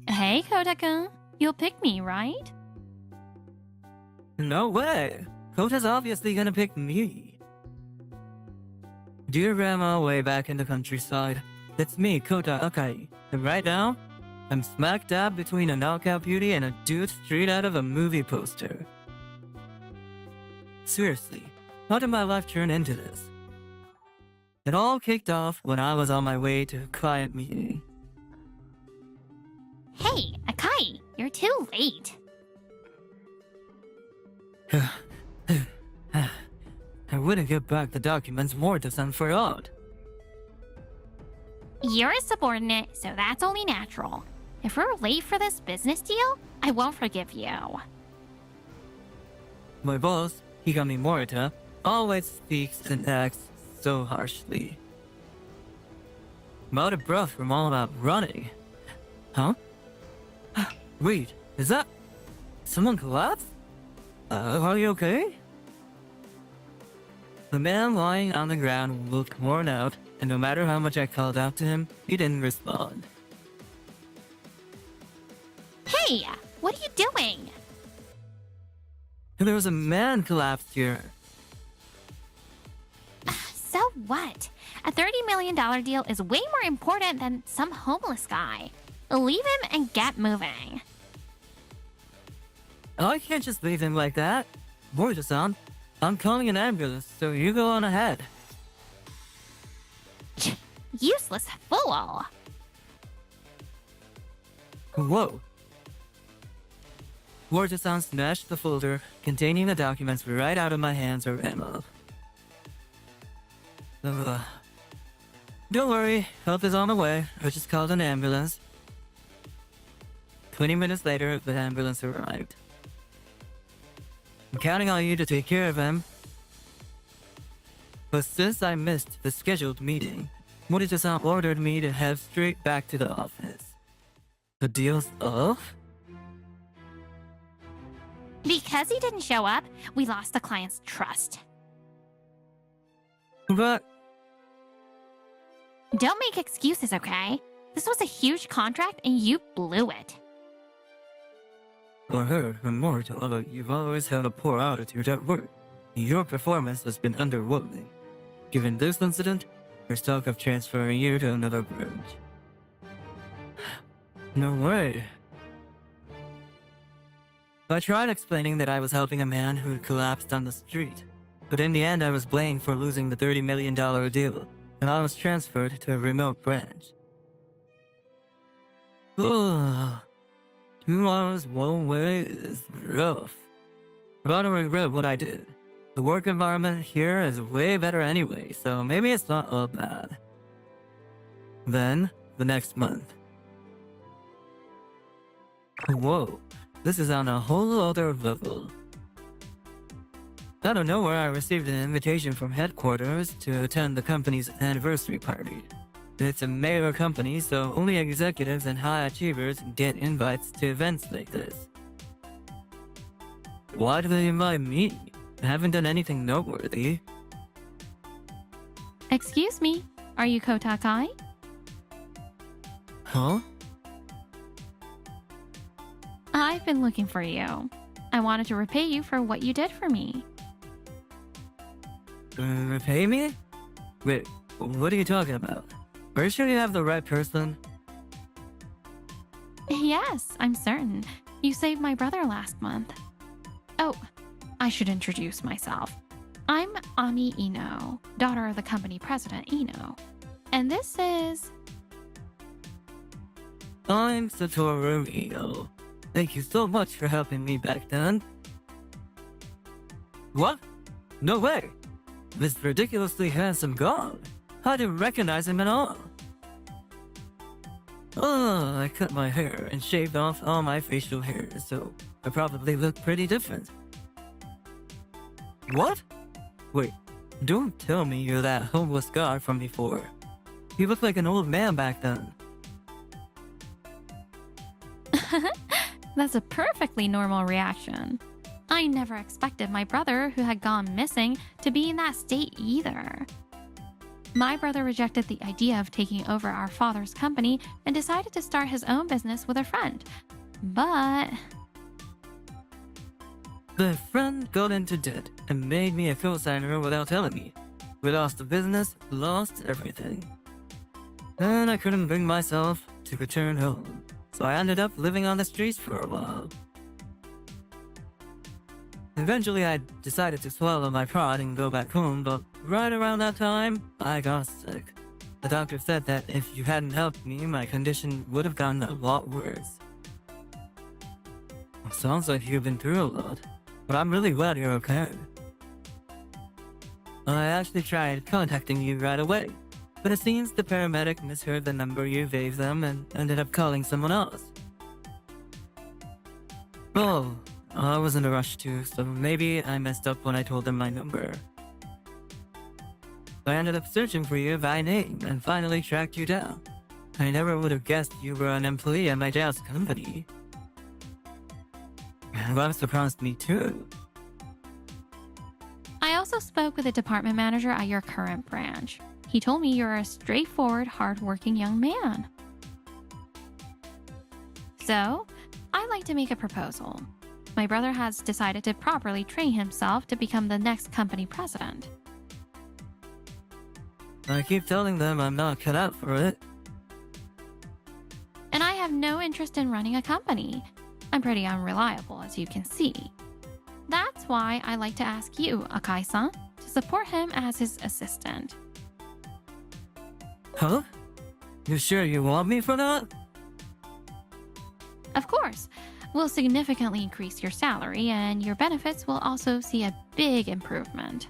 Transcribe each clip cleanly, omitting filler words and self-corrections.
Hey, Kota-kun. You'll pick me, right? No way! Kota's obviously gonna pick me. Dear Grandma way back in the countryside, it's me, Kota Akai. And right now, I'm smack dab between a knockout beauty and a dude straight out of a movie poster. Seriously, how did my life turn into this? It all kicked off when I was on my way to a client meeting. Hey, Akai, you're too late. I wouldn't give back the documents more to send for odd. You're a subordinate, so that's only natural. If we're late for this business deal, I won't forgive you. My boss, Higami Morita, always speaks and acts so harshly. I'm out of breath from all that running. Huh? Wait, is that... someone collapsed? Are you okay? The man lying on the ground looked worn out, and no matter how much I called out to him, he didn't respond. Hey, what are you doing? There was a man collapsed here. So what? A $30 million deal is way more important than some homeless guy. Leave him and get moving. I can't just leave him like that. Morita-san, I'm calling an ambulance, so you go on ahead. Useless fool. Whoa. Morita-san snatched the folder containing the documents right out of my hands or ran off. Don't worry, help is on the way. I just called an ambulance. 20 minutes later, the ambulance arrived. I'm counting on you to take care of him. But since I missed the scheduled meeting, Morita-san ordered me to head straight back to the office. The deal's off? Because he didn't show up, we lost the client's trust. But... Don't make excuses, okay? This was a huge contract and you blew it. I heard from Morita that you've always had a poor attitude at work. Your performance has been underwhelming. Given this incident, there's talk of transferring you to another branch. No way. I tried explaining that I was helping a man who had collapsed on the street, but in the end I was blamed for losing the $30 million deal, and I was transferred to a remote branch. Ugh. 2 hours one way is rough. But I don't regret what I did. The work environment here is way better anyway, so maybe it's not all bad. Then, the next month. Whoa, this is on a whole other level. Out of nowhere, I received an invitation from headquarters to attend the company's anniversary party. It's a major company, so only executives and high achievers get invites to events like this. Why do they invite me? I haven't done anything noteworthy. Excuse me, are you Kota Akai? Huh? I've been looking for you. I wanted to repay you for what you did for me. Repay me? Wait, what are you talking about? Are you sure you have the right person? Yes, I'm certain. You saved my brother last month. Oh, I should introduce myself. I'm Ami Ino, daughter of the company president Ino. And this is... I'm Satoru Ino. Thank you so much for helping me back then. What? No way! This ridiculously handsome god. I didn't recognize him at all. Oh, I cut my hair and shaved off all my facial hair, so I probably look pretty different. What? Wait, don't tell me you're that homeless guy from before. You look like an old man back then. That's a perfectly normal reaction. I never expected my brother, who had gone missing, to be in that state either. My brother rejected the idea of taking over our father's company and decided to start his own business with a friend. But The friend got into debt and made me a co-signer without telling me. We lost the business, lost everything. And I couldn't bring myself to return home, so I ended up living on the streets for a while. Eventually, I decided to swallow my pride and go back home, but right around that time, I got sick. The doctor said that if you hadn't helped me, my condition would have gotten a lot worse. Sounds like you've been through a lot, but I'm really glad you're okay. I actually tried contacting you right away, but it seems the paramedic misheard the number you gave them and ended up calling someone else. Oh, I was in a rush too, so maybe I messed up when I told them my number. I ended up searching for you by name and finally tracked you down. I never would have guessed you were an employee at my dad's company. That surprised me too. I also spoke with the department manager at your current branch. He told me you're a straightforward, hardworking young man. So, I'd like to make a proposal. My brother has decided to properly train himself to become the next company president. I keep telling them I'm not cut out for it. And I have no interest in running a company. I'm pretty unreliable, as you can see. That's why I like to ask you, Akai-san, to support him as his assistant. Huh? You sure you want me for that? Of course, we'll significantly increase your salary, and your benefits will also see a big improvement.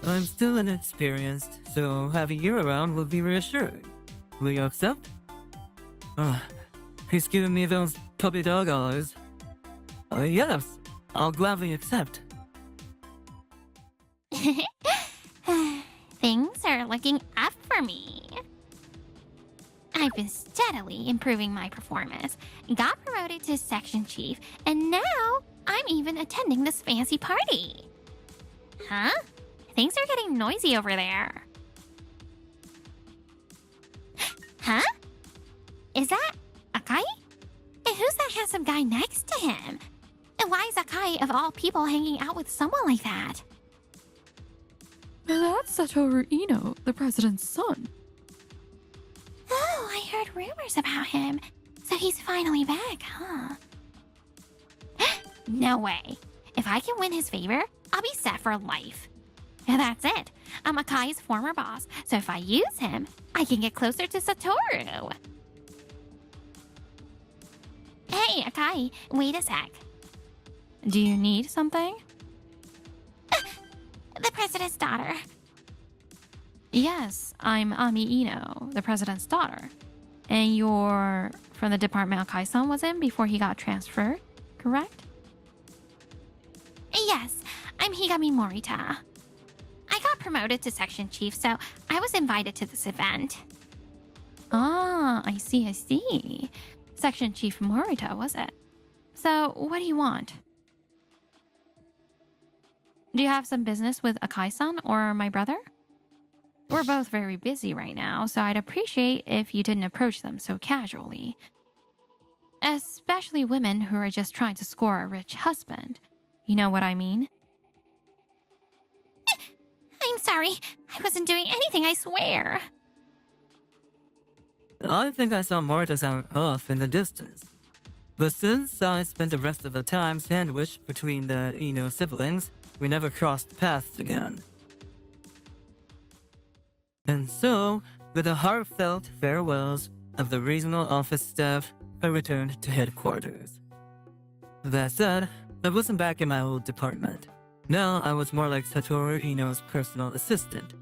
I'm still inexperienced, so having you around will be reassuring. Will you accept? He's giving me those puppy dog eyes. Yes, I'll gladly accept. Things are looking up for me. I've been steadily improving my performance, got promoted to section chief, and now I'm even attending this fancy party. Huh? Things are getting noisy over there. Huh? Is that Akai? And who's that handsome guy next to him? And why is Akai, of all people, hanging out with someone like that? That's Satoru Ino, the president's son. Oh, I heard rumors about him. So he's finally back, huh? No way. If I can win his favor, I'll be set for life. And that's it. I'm Akai's former boss, so if I use him, I can get closer to Satoru. Hey, Akai, wait a sec. Do you need something? The president's daughter. Yes, I'm Ami Ino, the president's daughter. And you're from the department Akai-san was in before he got transferred, correct? Yes, I'm Higami Morita. I got promoted to section chief, so I was invited to this event. Ah, I see. Section Chief Morita, was it? So, what do you want? Do you have some business with Akai-san or my brother? We're both very busy right now, so I'd appreciate if you didn't approach them so casually. Especially women who are just trying to score a rich husband. You know what I mean? I'm sorry. I wasn't doing anything, I swear. I think I saw Morita sound off in the distance. But since I spent the rest of the time sandwiched between the Ino siblings, we never crossed paths again. And so, with the heartfelt farewells of the regional office staff, I returned to headquarters. That said, I wasn't back in my old department. Now I was more like Satoru Ino's personal assistant.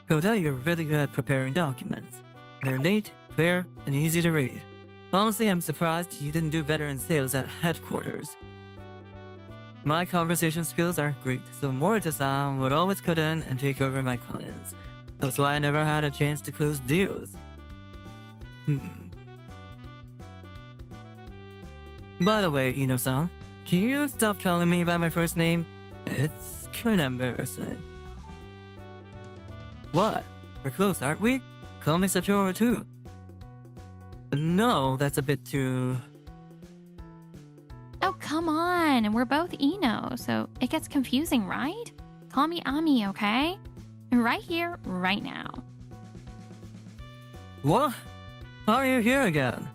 Kota, you're really good at preparing documents. They're neat, clear, and easy to read. Honestly, I'm surprised you didn't do better in sales at headquarters. My conversation skills aren't great, so Morita-san would always cut in and take over my clients. That's why I never had a chance to close deals. By the way, Ino-san, can you stop calling me by my first name? It's kind of embarrassing. What? We're close, aren't we? Call me Satora too. No, that's a bit too... Oh, come on. We're both Ino, so it gets confusing, right? Call me Ami, okay? Right here, right now. What? How are you here again?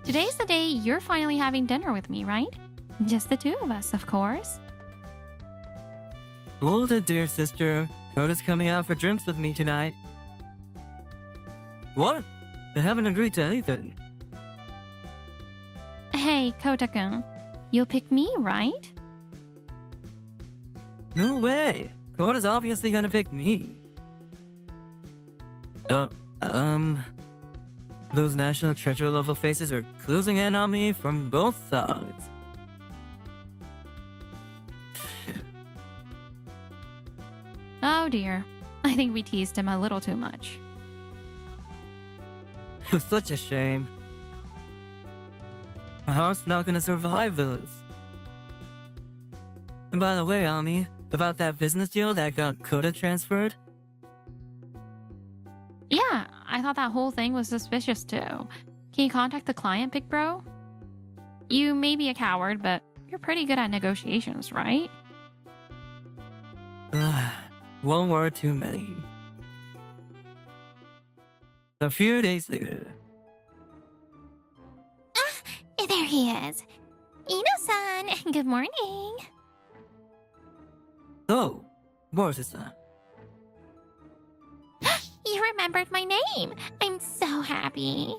Today's the day you're finally having dinner with me, right? Just the two of us, of course. Well, the dear sister, Koda's coming out for drinks with me tonight. What? I haven't agreed to anything. Hey, Kota-kun, you'll pick me, right? No way! Koda's obviously gonna pick me. Those national treasure level faces are closing in on me from both sides. Oh dear. I think we teased him a little too much. It's such a shame. My heart's not gonna survive this. And by the way, Ami, about that business deal that got Koda transferred? Yeah, I thought that whole thing was suspicious too. Can you contact the client, big bro? You may be a coward, but you're pretty good at negotiations, right? One word too many. A few days later. There he is. Ino-san, good morning. Oh, Morita-san. You remembered my name. I'm so happy.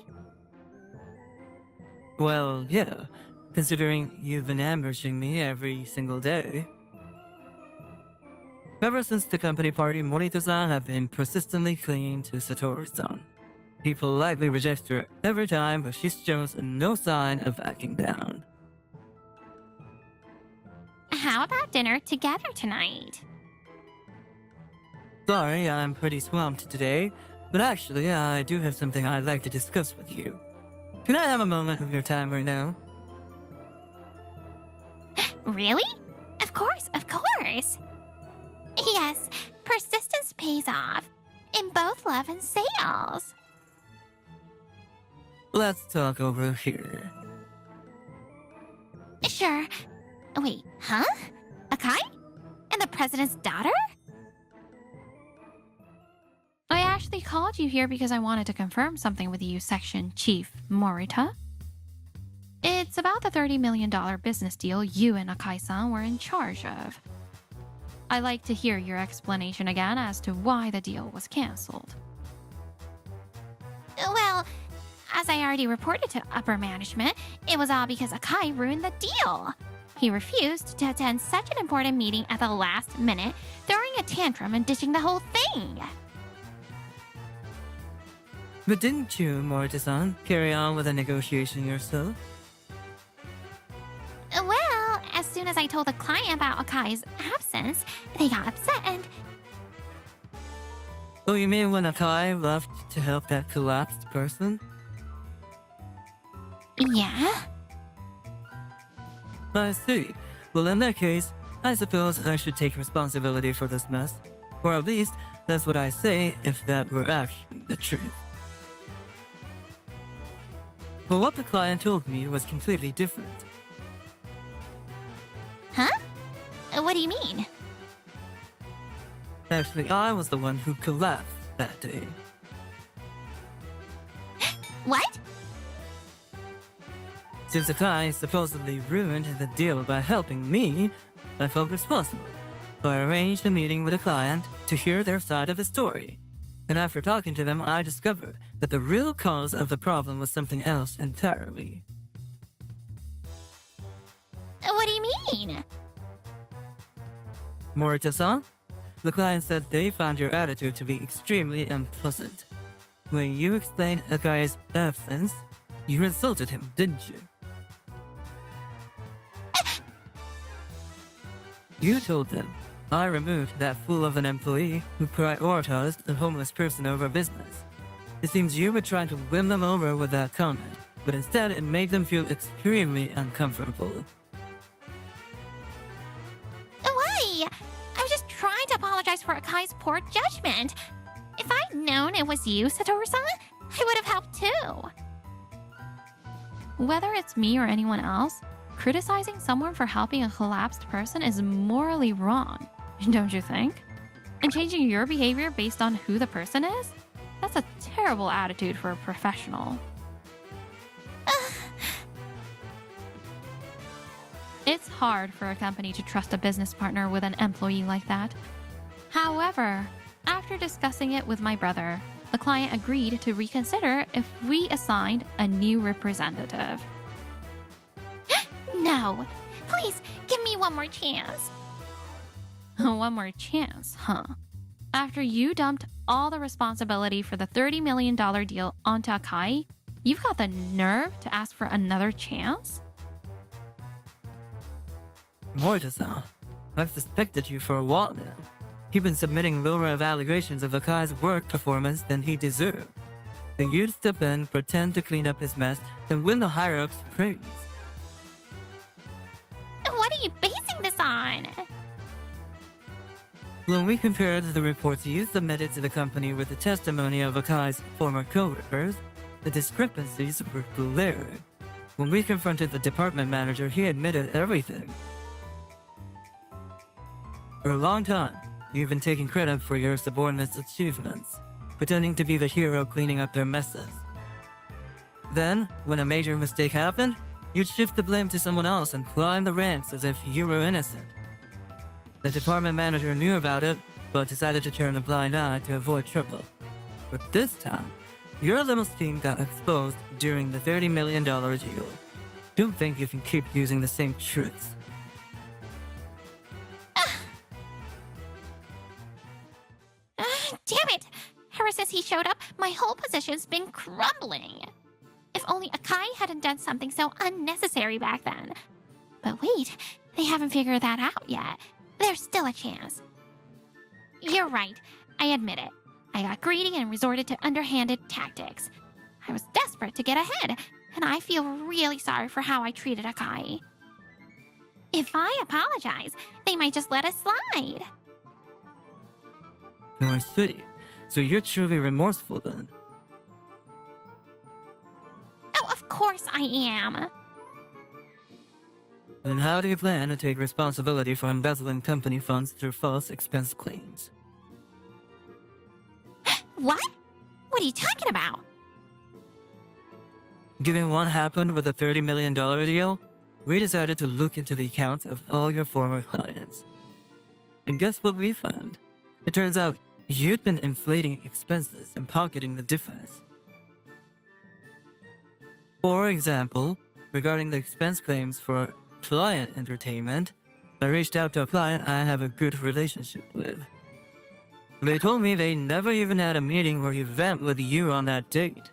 Well, yeah, considering you've been ambushing me every single day. Ever since the company party, Morita-san have been persistently clinging to Satoru-san. He politely rejects her every time, but she shows no sign of backing down. How about dinner together tonight? Sorry, I'm pretty swamped today, but actually, I do have something I'd like to discuss with you. Can I have a moment of your time right now? Really? Of course, of course. Yes, persistence pays off. In both love and sales. Let's talk over here. Sure. Wait, huh? Akai? And the president's daughter? I actually called you here because I wanted to confirm something with you, Section Chief Morita. It's about the $30 million business deal you and Akai-san were in charge of. I'd like to hear your explanation again as to why the deal was cancelled. Well, as I already reported to upper management, it was all because Akai ruined the deal. He refused to attend such an important meeting at the last minute, throwing a tantrum and ditching the whole thing. But didn't you, Morita-san, carry on with the negotiation yourself? Well, as soon as I told the client about Akai's absence, they got upset and... Oh, you mean when Akai left to help that collapsed person? Yeah? I see. Well, in that case, I suppose I should take responsibility for this mess. Or at least, that's what I say if that were actually the truth. But what the client told me was completely different. Huh? What do you mean? Actually, I was the one who collapsed that day. What? Since Akai supposedly ruined the deal by helping me, I felt responsible. So I arranged a meeting with a client to hear their side of the story. And after talking to them, I discovered that the real cause of the problem was something else entirely. What do you mean? Morita-san? The client said they found your attitude to be extremely unpleasant. When you explained Akai's absence, you insulted him, didn't you? You told them, I removed that fool of an employee who prioritized a homeless person over business. It seems you were trying to win them over with that comment, but instead it made them feel extremely uncomfortable. apologize for Akai's poor judgment. If I'd known it was you, Satoru-san, I would have helped too. Whether it's me or anyone else, criticizing someone for helping a collapsed person is morally wrong, don't you think? And changing your behavior based on who the person is? That's a terrible attitude for a professional. It's hard for a company to trust a business partner with an employee like that. However, after discussing it with my brother, the client agreed to reconsider if we assigned a new representative. No, please give me one more chance. One more chance, huh? After you dumped all the responsibility for the $30 million deal onto Akai, you've got the nerve to ask for another chance? Morita-san, I've suspected you for a while now. You've been submitting lower evaluations of Akai's work performance than he deserved. Then you'd step in, pretend to clean up his mess, and win the higher-ups' praise. What are you basing this on? When we compared the reports you submitted to the company with the testimony of Akai's former co-workers, the discrepancies were glaring. When we confronted the department manager, he admitted everything. For a long time, you've been taking credit for your subordinates' achievements, pretending to be the hero cleaning up their messes. Then, when a major mistake happened, you'd shift the blame to someone else and climb the ranks as if you were innocent. The department manager knew about it, but decided to turn a blind eye to avoid trouble. But this time, your little scheme got exposed during the $30 million deal. Don't think you can keep using the same tricks. Damn it! Ever since he showed up, my whole position's been crumbling. If only Akai hadn't done something so unnecessary back then. But wait, they haven't figured that out yet. There's still a chance. You're right, I admit it. I got greedy and resorted to underhanded tactics. I was desperate to get ahead, and I feel really sorry for how I treated Akai. If I apologize, they might just let us slide. I see. So you're truly remorseful then? Oh, of course I am. Then how do you plan to take responsibility for embezzling company funds through false expense claims? What? What are you talking about? Given what happened with the $30 million deal, we decided to look into the accounts of all your former clients. And guess what we found? It turns out you'd been inflating expenses and pocketing the difference. For example, regarding the expense claims for client entertainment, I reached out to a client I have a good relationship with. They told me they never even had a meeting or event with you on that date.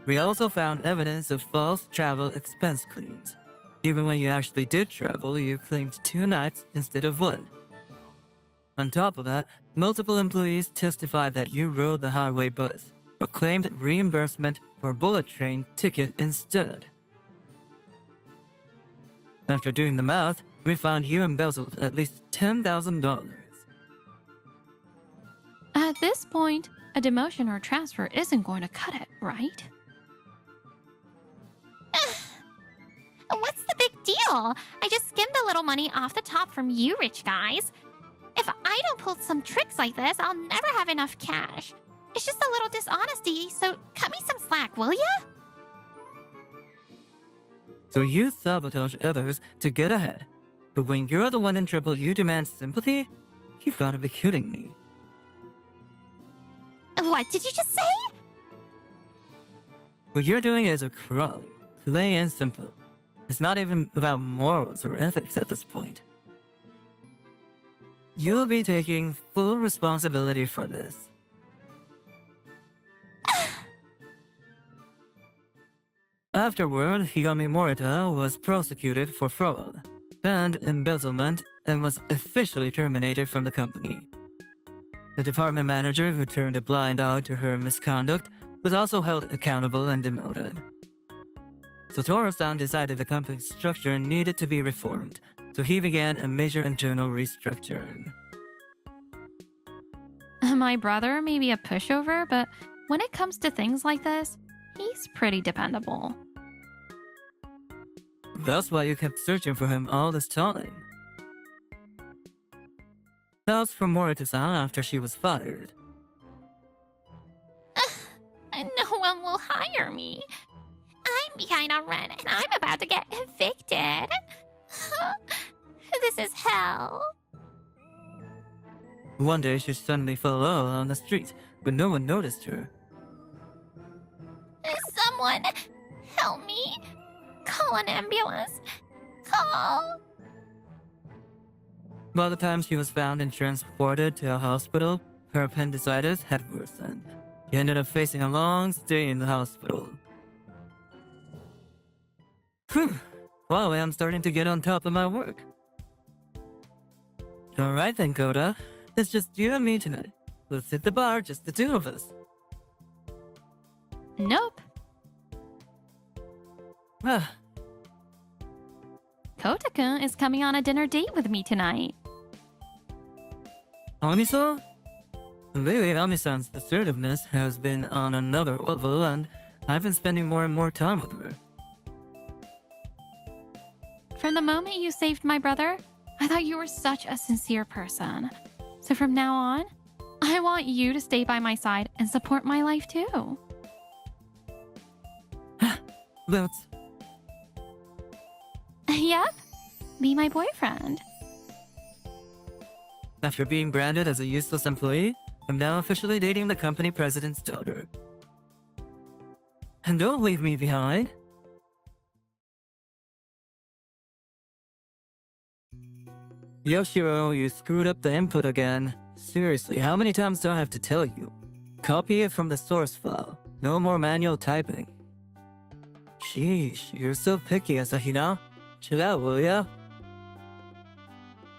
We also found evidence of false travel expense claims. Even when you actually did travel, you claimed 2 nights instead of 1. On top of that, multiple employees testified that you rode the highway bus, but claimed reimbursement for a bullet train ticket instead. After doing the math, we found you embezzled at least $10,000. At this point, a demotion or transfer isn't going to cut it, right? What's the big deal? I just skimmed a little money off the top from you rich guys. If I don't pull some tricks like this, I'll never have enough cash. It's just a little dishonesty, so cut me some slack, will ya? So you sabotage others to get ahead. But when you're the one in trouble, you demand sympathy? You've got to be kidding me. What did you just say? What you're doing is a crime, plain and simple. It's not even about morals or ethics at this point. You'll be taking full responsibility for this. Afterward, Higami Morita was prosecuted for fraud and embezzlement and was officially terminated from the company. The department manager who turned a blind eye to her misconduct was also held accountable and demoted. Satoru-san decided the company's structure needed to be reformed, so he began a major internal restructuring. My brother may be a pushover, but when it comes to things like this, he's pretty dependable. That's why you kept searching for him all this time. That was from Morita-san after she was fired. No one will hire me. I'm behind on rent and I'm about to get evicted. This is hell. One day she suddenly fell ill on the street, but no one noticed her. Someone help me. Call an ambulance. Call. By the time she was found and transported to a hospital, her appendicitis had worsened. She ended up facing a long stay in the hospital. Phew. Wow, I'm starting to get on top of my work. Alright then, Koda. It's just you and me tonight. Let's hit the bar, just the two of us. Nope. Ah, Kota-kun is coming on a dinner date with me tonight. Ami-san? Lately, Ami-san's assertiveness has been on another level, and I've been spending more and more time with her. From the moment you saved my brother, I thought you were such a sincere person. So from now on, I want you to stay by my side and support my life too. That's... Yep. Be my boyfriend. After being branded as a useless employee, I'm now officially dating the company president's daughter. And don't leave me behind. Yoshiro, you screwed up the input again. Seriously, how many times do I have to tell you? Copy it from the source file. No more manual typing. Sheesh, you're so picky, Asahina. Chill out, will ya?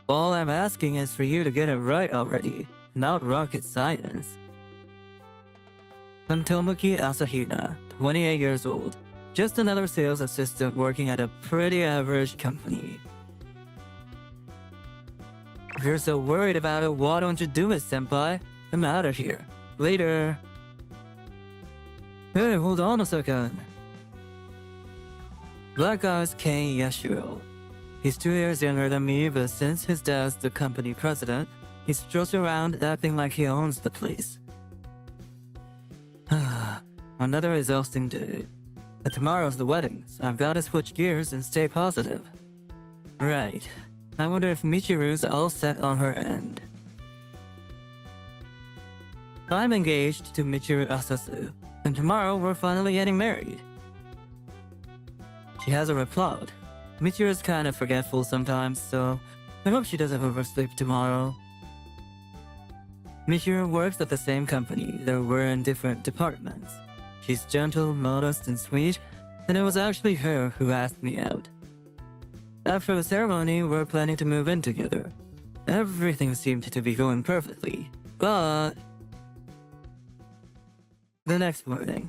All I'm asking is for you to get it right already, not rocket science. I'm Tomoki Asahina, 28 years old. Just another sales assistant working at a pretty average company. If you're so worried about it, why don't you do it, senpai? I'm out of here. Later. Hey, hold on a second. That guy's Ken Yashiro. He's 2 years younger than me, but since his dad's the company president, he strolls around acting like he owns the place. Another exhausting day. But tomorrow's the wedding, so I've gotta switch gears and stay positive. Right. I wonder if Michiru's all set on her end. I'm engaged to Michiru Asasu, and tomorrow we're finally getting married. She hasn't replied. Michiru's kind of forgetful sometimes, so I hope she doesn't oversleep tomorrow. Michiru works at the same company, though we're in different departments. She's gentle, modest, and sweet, and it was actually her who asked me out. After the ceremony, we're planning to move in together. Everything seemed to be going perfectly, but... The next morning...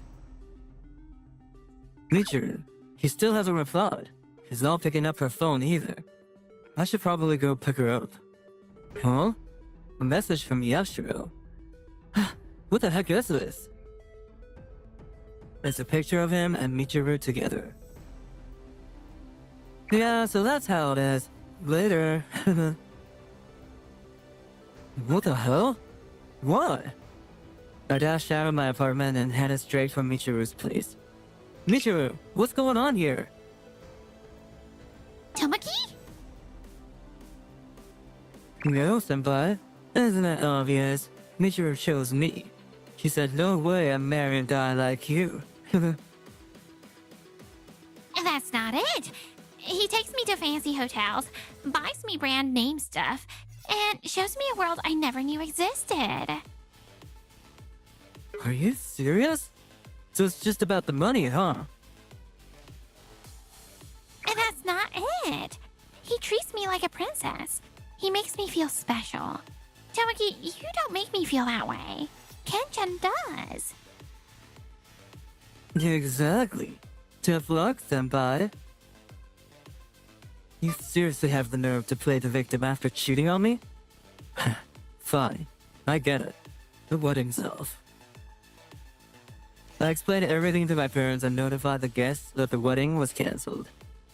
Michiru, he still hasn't replied. She's not picking up her phone either. I should probably go pick her up. Huh? A message from Yashiro. What the heck is this? It's a picture of him and Michiru together. Yeah, so that's how it is. Later. What the hell? What? I dashed out of my apartment and headed straight for Michiru's place. Michiru, what's going on here? Tomoki? No, senpai. Isn't it obvious? Michiru chose me. She said, no way I'm marrying a guy like you. That's not it. He takes me to fancy hotels, buys me brand name stuff, and shows me a world I never knew existed. Are you serious? So it's just about the money, huh? And that's not it. He treats me like a princess. He makes me feel special. Tomoki, you don't make me feel that way. Ken-chan does. Exactly. Tough luck, senpai. You seriously have the nerve to play the victim after cheating on me? Fine, I get it. the wedding itself. I explained everything to my parents and notified the guests that the wedding was cancelled.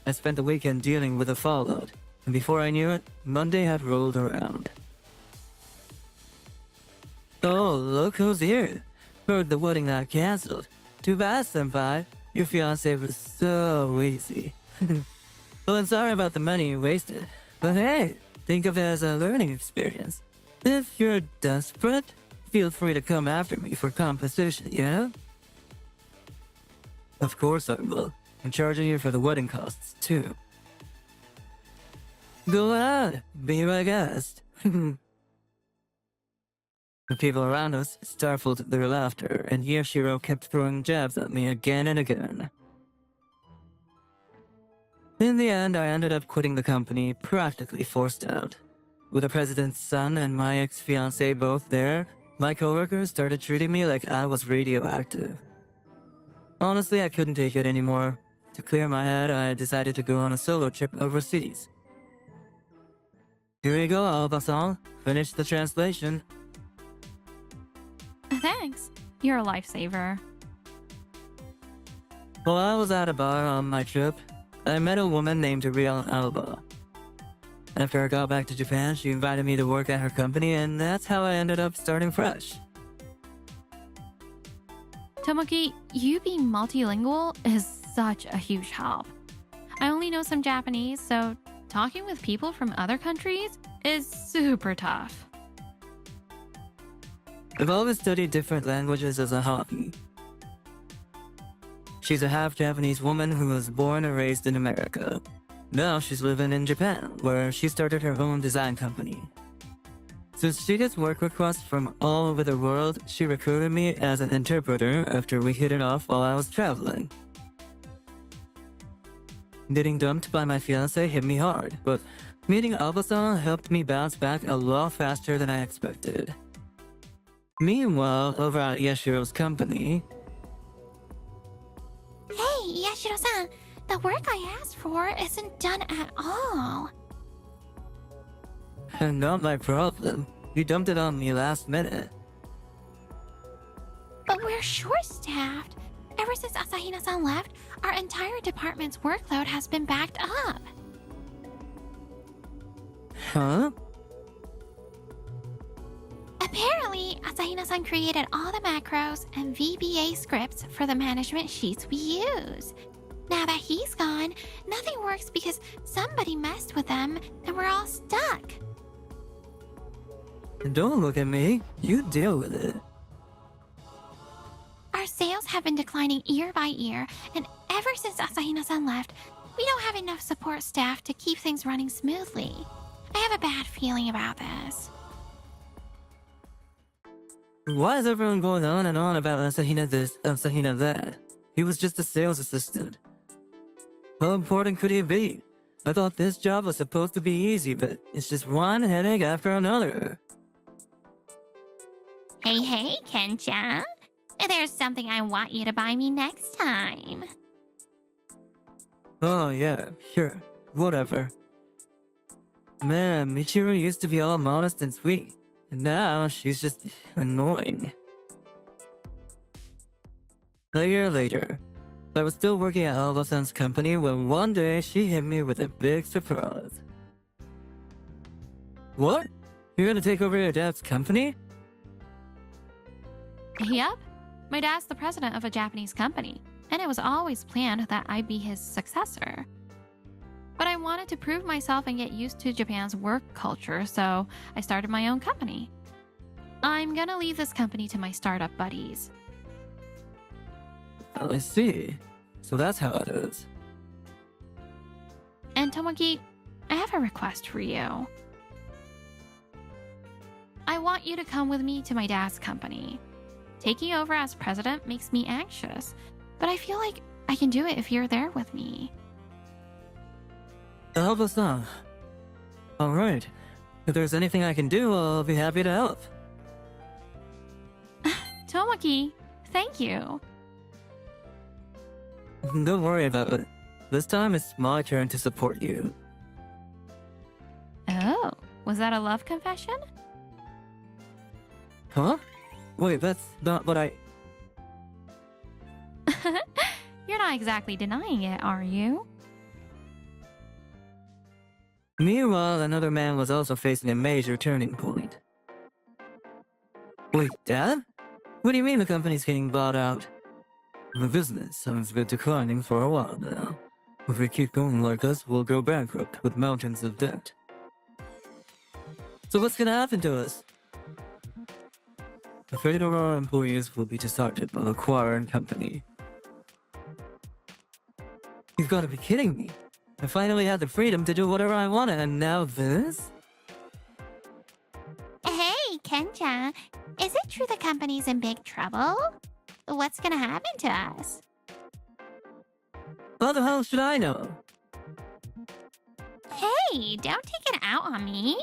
I spent the weekend dealing with the fallout, and before I knew it, Monday had rolled around. Oh, look who's here. Heard the wedding got cancelled. Too bad, senpai. Your fiancé was so easy. Well, I'm sorry about the money you wasted. But hey, think of it as a learning experience. If you're desperate, feel free to come after me for compensation, yeah? Of course I will. I'm charging you for the wedding costs, too. Go ahead, be my guest. The people around us stifled their laughter, and Yoshiro kept throwing jabs at me again and again. In the end, I ended up quitting the company, practically forced out. With the president's son and my ex-fiancé both there, my coworkers started treating me like I was radioactive. Honestly, I couldn't take it anymore. To clear my head, I decided to go on a solo trip overseas. Here you go, Alba-san. Finish the translation. Thanks. You're a lifesaver. While I was at a bar on my trip, I met a woman named Real Alba. After I got back to Japan, she invited me to work at her company, and that's how I ended up starting fresh. Tomoki, you being multilingual is such a huge help. I only know some Japanese, so talking with people from other countries is super tough. I've always studied different languages as a hobby. She's a half-Japanese woman who was born and raised in America. Now she's living in Japan, where she started her own design company. Since she gets work requests from all over the world, she recruited me as an interpreter after we hit it off while I was traveling. Getting dumped by my fiancé hit me hard, but meeting Alba-san helped me bounce back a lot faster than I expected. Meanwhile, over at Yashiro's company... Hey, Yashiro-san, the work I asked for isn't done at all. Not my problem. You dumped it on me last minute. But we're short-staffed. Ever since Asahina-san left, our entire department's workload has been backed up. Huh? Apparently, Asahina-san created all the macros and VBA scripts for the management sheets we use. Now that he's gone, nothing works because somebody messed with them and we're all stuck. Don't look at me. You deal with it. Our sales have been declining year by year, and ever since Asahina-san left, we don't have enough support staff to keep things running smoothly. I have a bad feeling about this. Why is everyone going on and on about Asahina this, Asahina that? He was just a sales assistant. How important could he be? I thought this job was supposed to be easy, but it's just one headache after another. Hey, Ken-chan. There's something I want you to buy me next time. Oh yeah, sure, whatever. Man, Michiru used to be all modest and sweet, and now she's just annoying. A year later, I was still working at Alba-san's company when one day she hit me with a big surprise. What? You're gonna take over your dad's company? Yep. My dad's the president of a Japanese company, and it was always planned that I'd be his successor. But I wanted to prove myself and get used to Japan's work culture, so I started my own company. I'm gonna leave this company to my startup buddies. I see. So that's how it is. And Tomoki, I have a request for you. I want you to come with me to my dad's company. Taking over as president makes me anxious, but I feel like I can do it if you're there with me. Alba-san. Alright. If there's anything I can do, I'll be happy to help. Tomoki, thank you. Don't worry about it. This time it's my turn to support you. Oh, was that a love confession? Huh? Wait, that's not what I... You're not exactly denying it, are you? Meanwhile, another man was also facing a major turning point. Wait, Dad? What do you mean the company's getting bought out? The business has been declining for a while now. If we keep going like this, we'll go bankrupt with mountains of debt. So what's gonna happen to us? The fate of our employees will be decided by the acquiring company. You've got to be kidding me. I finally had the freedom to do whatever I wanted, and now this? Hey, Ken-chan. Is it true the company's in big trouble? What's gonna happen to us? How the hell should I know? Hey, don't take it out on me.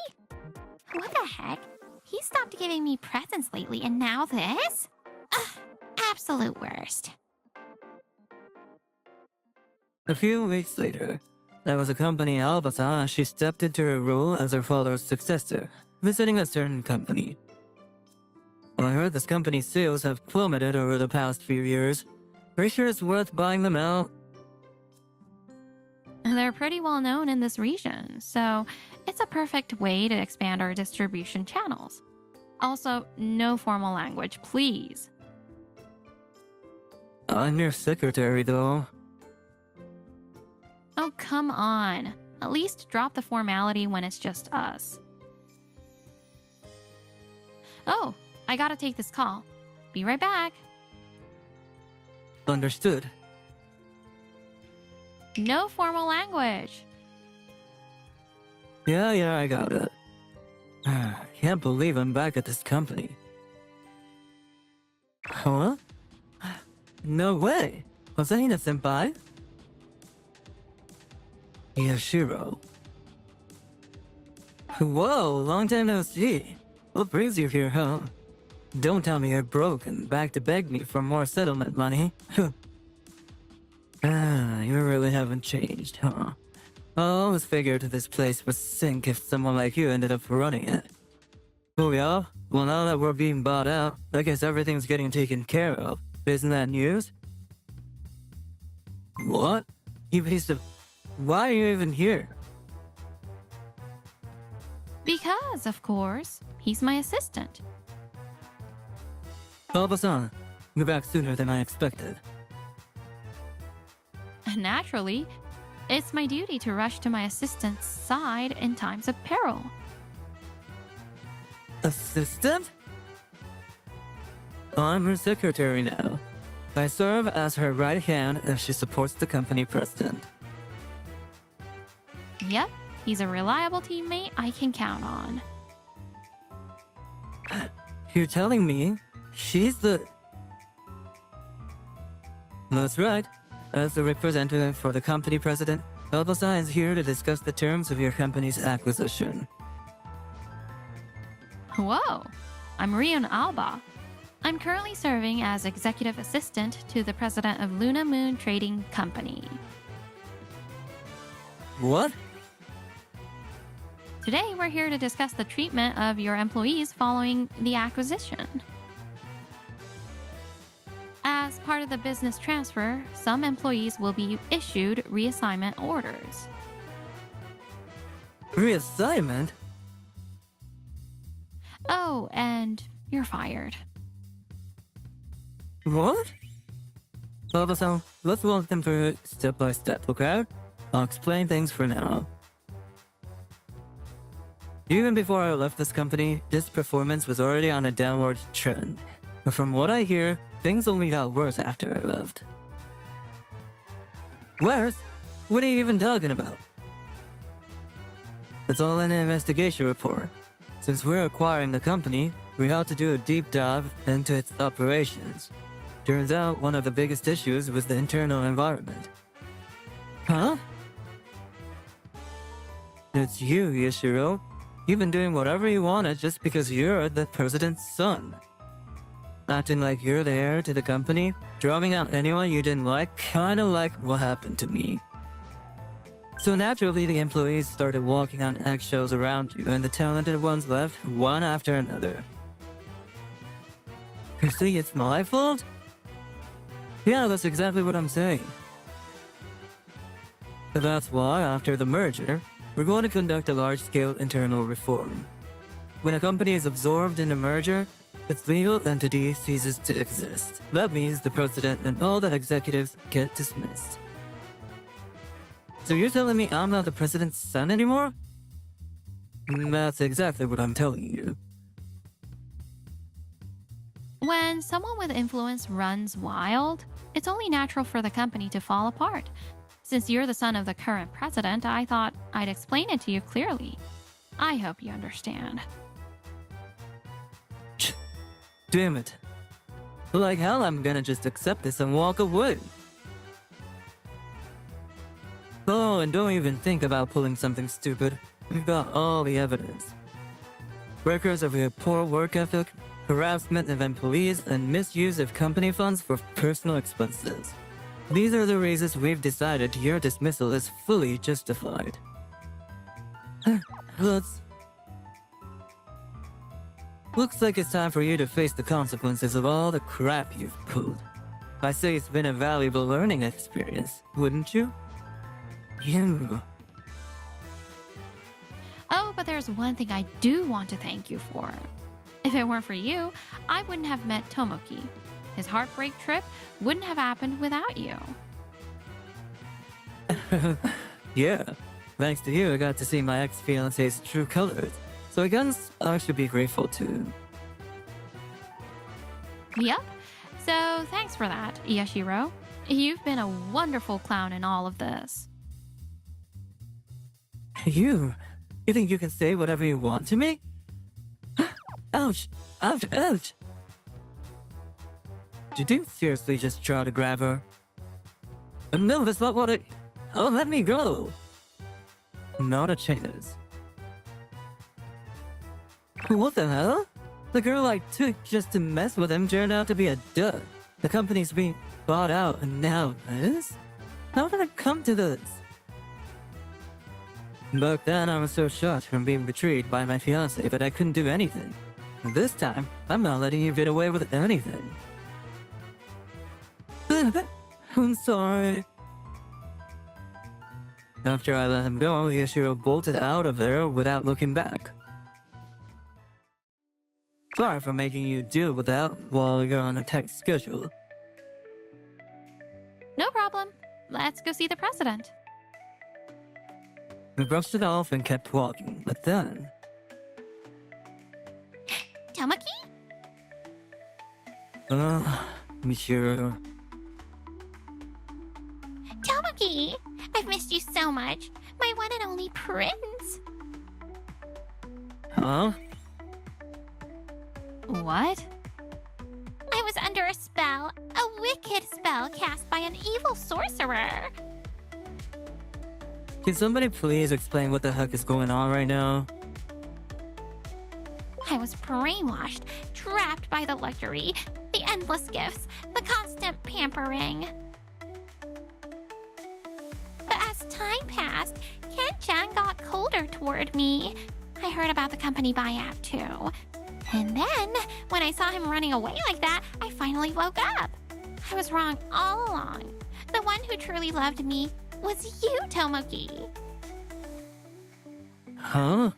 What the heck? He stopped giving me presents lately, and now this? Ugh, absolute worst. A few weeks later, there was a company Albasan as she stepped into her role as her father's successor, visiting a certain company. I heard this company's sales have plummeted over the past few years. Pretty sure it's worth buying them out. They're pretty well known in this region, so it's a perfect way to expand our distribution channels. Also, no formal language, please. I'm your secretary, though. Oh, come on. At least drop the formality when it's just us. Oh, I gotta take this call. Be right back. Understood. No formal language. Yeah, I got it. Can't believe I'm back at this company. Huh? No way! Was that Ina-senpai? Yashiro. Whoa, long time no see. What brings you here, huh? Don't tell me you're broke and back to beg me for more settlement money. You really haven't changed, huh? I always figured this place would sink if someone like you ended up running it. Oh yeah? Well, now that we're being bought out, I guess everything's getting taken care of. Isn't that news? What? You piece of... Why are you even here? Because, of course, he's my assistant. Alba-san, you're back sooner than I expected. Naturally, it's my duty to rush to my assistant's side in times of peril. Assistant? I'm her secretary now. I serve as her right hand as she supports the company president. Yep, he's a reliable teammate I can count on. You're telling me she's the... That's right. As the representative for the company president, Alba-san is here to discuss the terms of your company's acquisition. Whoa, I'm Rion Alba. I'm currently serving as executive assistant to the president of Luna Moon Trading Company. What? Today, we're here to discuss the treatment of your employees following the acquisition. As part of the business transfer, some employees will be issued reassignment orders. Reassignment? Oh, and you're fired. What? Alba-san, let's walk them through it step by step, okay? I'll explain things for now. Even before I left this company, this performance was already on a downward trend. But from what I hear, things only got worse after I left. Worse? What are you even talking about? It's all in an investigation report. Since we're acquiring the company, we have to do a deep dive into its operations. Turns out one of the biggest issues was the internal environment. Huh? It's you, Yashiro. You've been doing whatever you wanted just because you're the president's son. Acting like you're the heir to the company, driving out anyone you didn't like, kinda like what happened to me. So naturally, the employees started walking on eggshells around you, and the talented ones left one after another. You see, it's my fault? Yeah, that's exactly what I'm saying. That's why, after the merger, we're going to conduct a large-scale internal reform. When a company is absorbed in a merger, its legal entity ceases to exist. That means the president and all the executives get dismissed. So you're telling me I'm not the president's son anymore? That's exactly what I'm telling you. When someone with influence runs wild, it's only natural for the company to fall apart. Since you're the son of the current president, I thought I'd explain it to you clearly. I hope you understand. Damn it. Like hell, I'm gonna just accept this and walk away. Oh, and don't even think about pulling something stupid. We've got all the evidence. Records of your poor work ethic, harassment of employees, and misuse of company funds for personal expenses. These are the reasons we've decided your dismissal is fully justified. Looks like it's time for you to face the consequences of all the crap you've pulled. I say it's been a valuable learning experience, wouldn't you? You. Oh, but there's one thing I do want to thank you for. If it weren't for you, I wouldn't have met Tomoki. His heartbreak trip wouldn't have happened without you. Yeah, thanks to you I got to see my ex-fiance's true colors. So I guess I should be grateful too. Yep. So thanks for that, Yashiro. You've been a wonderful clown in all of this. You think you can say whatever you want to me? Ouch! Ouch! Ouch! Did you seriously just try to grab her? No, that's not what I... Oh, let me go! Not a chance. What the hell? The girl I took just to mess with him turned out to be a dud. The company's being bought out and now this? How did it come to this? Back then I was so shocked from being betrayed by my fiancé that I couldn't do anything. This time, I'm not letting you get away with anything. I'm sorry. After I let him go, Yashiro bolted out of there without looking back. Sorry for making you deal with that while you're on a tight schedule. No problem. Let's go see the president. We brushed it off and kept walking, but then... Tomoki? Monsieur... Tomoki! I've missed you so much. My one and only prince. Huh? What? I was under a spell, a wicked spell cast by an evil sorcerer. Can somebody please explain what the heck is going on right now? I was brainwashed, trapped by the luxury, the endless gifts, the constant pampering. But as time passed, Ken-chan got colder toward me. I heard about the company buyout too. And then, when I saw him running away like that, I finally woke up. I was wrong all along. The one who truly loved me was you, Tomoki. Huh?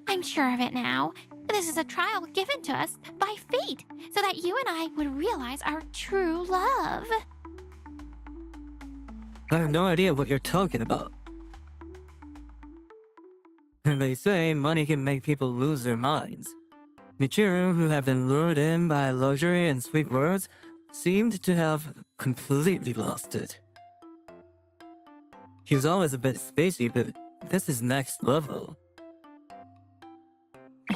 I'm sure of it now. This is a trial given to us by fate, so that you and I would realize our true love. I have no idea what you're talking about. They say money can make people lose their minds. Michiru, who had been lured in by luxury and sweet words, seemed to have completely lost it. He was always a bit spacey, but this is next level.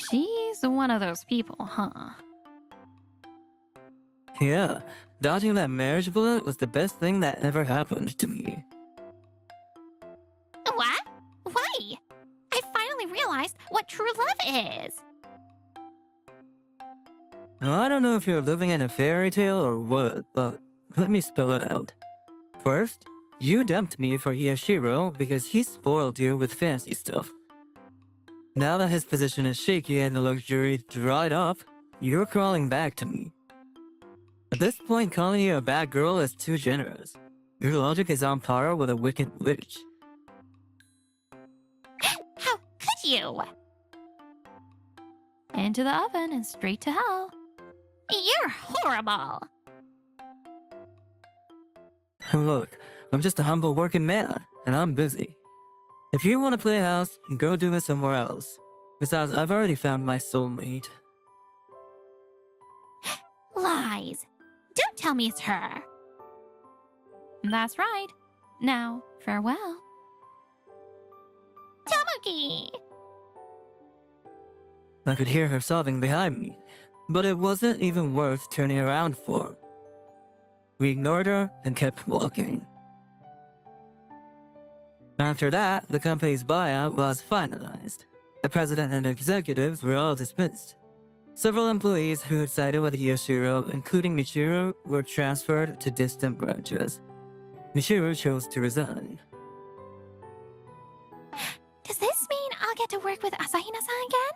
She's one of those people, huh? Yeah, dodging that marriage bullet was the best thing that ever happened to me. What? Why? I finally realized what true love is. I don't know if you're living in a fairy tale or what, but let me spell it out. First, you dumped me for Yashiro because he spoiled you with fancy stuff. Now that his position is shaky and the luxury dried up, you're crawling back to me. At this point, calling you a bad girl is too generous. Your logic is on par with a wicked witch. How could you? Into the oven and straight to hell. You're horrible. Look, I'm just a humble working man, and I'm busy. If you want to play house, go do it somewhere else. Besides, I've already found my soulmate. Lies. Don't tell me it's her. That's right. Now, farewell. Tomoki! I could hear her sobbing behind me, but it wasn't even worth turning around for. We ignored her and kept walking. After that, the company's buyout was finalized. The president and executives were all dismissed. Several employees who had sided with Yoshiro, including Michiru, were transferred to distant branches. Michiru chose to resign. Does this mean I'll get to work with Asahina-san again?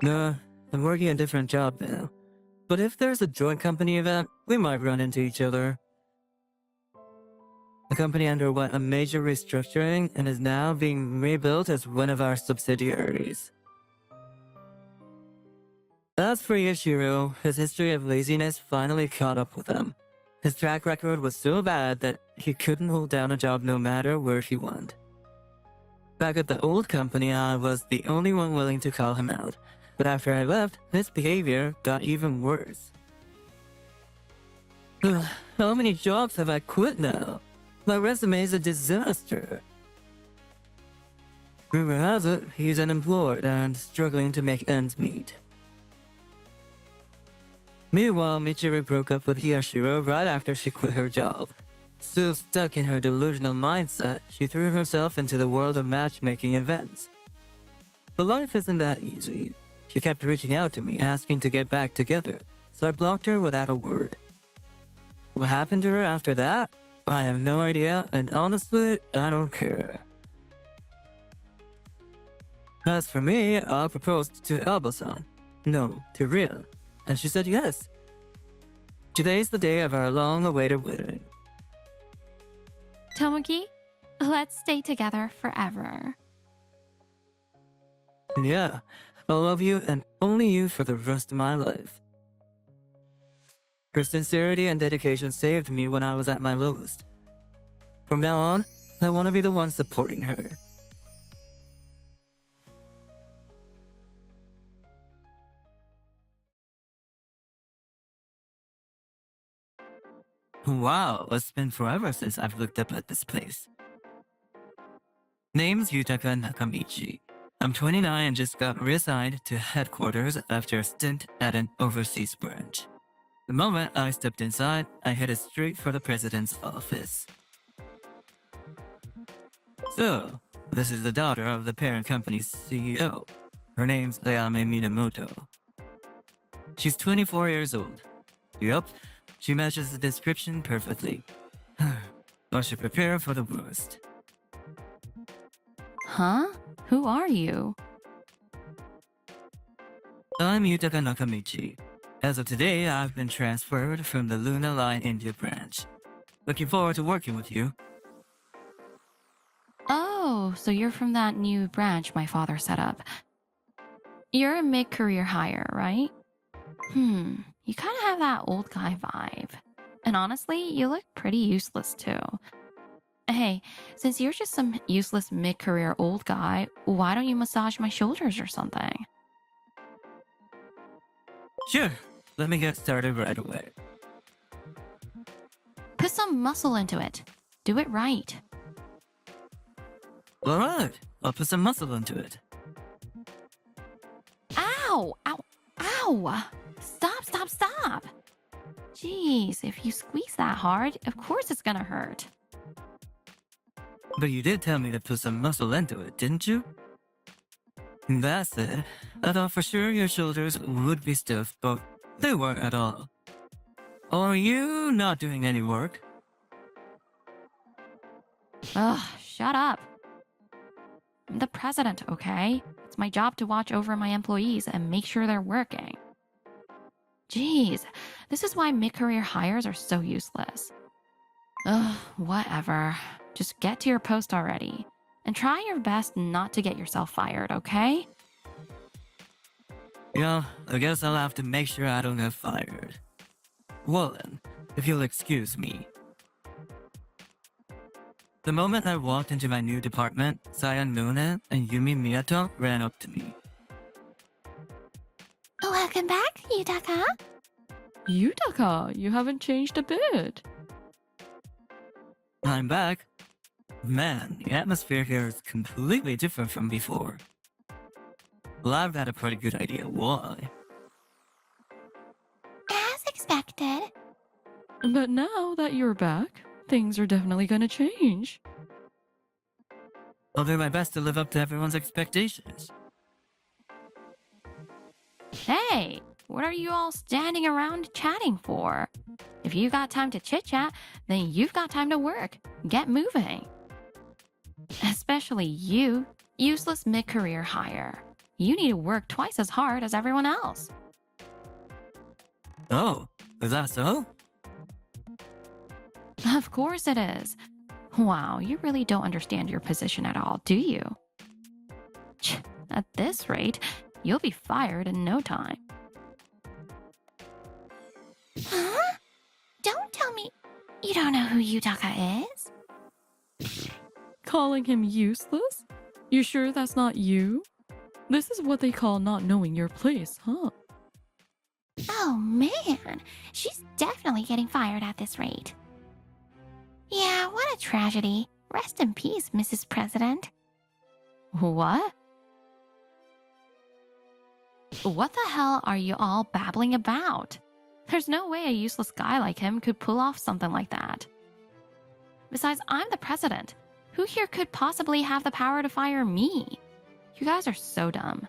No, I'm working a different job now. But if there's a joint company event, we might run into each other. The company underwent a major restructuring and is now being rebuilt as one of our subsidiaries. As for Yoshiro, his history of laziness finally caught up with him. His track record was so bad that he couldn't hold down a job no matter where he went. Back at the old company, I was the only one willing to call him out. But after I left, his behavior got even worse. How many jobs have I quit now? My resume is a disaster. Rumor has it, he's unemployed and struggling to make ends meet. Meanwhile, Michiru broke up with Yoshiro right after she quit her job. Still stuck in her delusional mindset, she threw herself into the world of matchmaking events. But life isn't that easy. She kept reaching out to me, asking to get back together, so I blocked her without a word. What happened to her after that? I have no idea, and honestly, I don't care. As for me, I proposed to Alba-san. No, to Ria, and she said yes. Today's the day of our long-awaited wedding. Tomoki, let's stay together forever. Yeah, I'll love you and only you for the rest of my life. Her sincerity and dedication saved me when I was at my lowest. From now on, I want to be the one supporting her. Wow, it's been forever since I've looked up at this place. Name's Yutaka Nakamichi. I'm 29 and just got reassigned to headquarters after a stint at an overseas branch. The moment I stepped inside, I headed straight for the president's office. So, this is the daughter of the parent company's CEO. Her name's Ayame Minamoto. She's 24 years old. Yup, she matches the description perfectly. I should prepare for the worst. Huh? Who are you? I'm Yutaka Nakamichi. As of today, I've been transferred from the Luna Line India branch. Looking forward to working with you. Oh, so you're from that new branch my father set up. You're a mid-career hire, right? You kind of have that old guy vibe. And honestly, you look pretty useless too. Hey, since you're just some useless mid-career old guy, why don't you massage my shoulders or something? Sure, let me get started right away. Put some muscle into it. Do it right. Alright, I'll put some muscle into it. Ow! Ow! Ow! Stop, stop, stop! Jeez, if you squeeze that hard, of course it's gonna hurt. But you did tell me to put some muscle into it, didn't you? That's it. I thought for sure your shoulders would be stiff, but they weren't at all. Are you not doing any work? Ugh, shut up. I'm the president, okay? It's my job to watch over my employees and make sure they're working. Jeez, this is why mid-career hires are so useless. Ugh, whatever. Just get to your post already. And try your best not to get yourself fired, okay? Yeah, I guess I'll have to make sure I don't get fired. Well then, if you'll excuse me. The moment I walked into my new department, Saya Nune and Yumi Miyato ran up to me. Welcome back, Yutaka. Yutaka, you haven't changed a bit. I'm back. Man, the atmosphere here is completely different from before. Well, I've got a pretty good idea why. As expected. But now that you're back, things are definitely gonna change. I'll do my best to live up to everyone's expectations. Hey, what are you all standing around chatting for? If you got time to chit-chat, then you've got time to work. Get moving. Especially you, useless mid-career hire. You need to work twice as hard as everyone else. Oh, is that so? Of course it is. Wow, you really don't understand your position at all, do you? At this rate, you'll be fired in no time. Huh? Don't tell me you don't know who Yutaka is? Calling him useless? You sure that's not you? This is what they call not knowing your place, huh? Oh man, she's definitely getting fired at this rate. Yeah, what a tragedy. Rest in peace, Mrs. President. What? What the hell are you all babbling about? There's no way a useless guy like him could pull off something like that. Besides, I'm the president. Who here could possibly have the power to fire me? You guys are so dumb.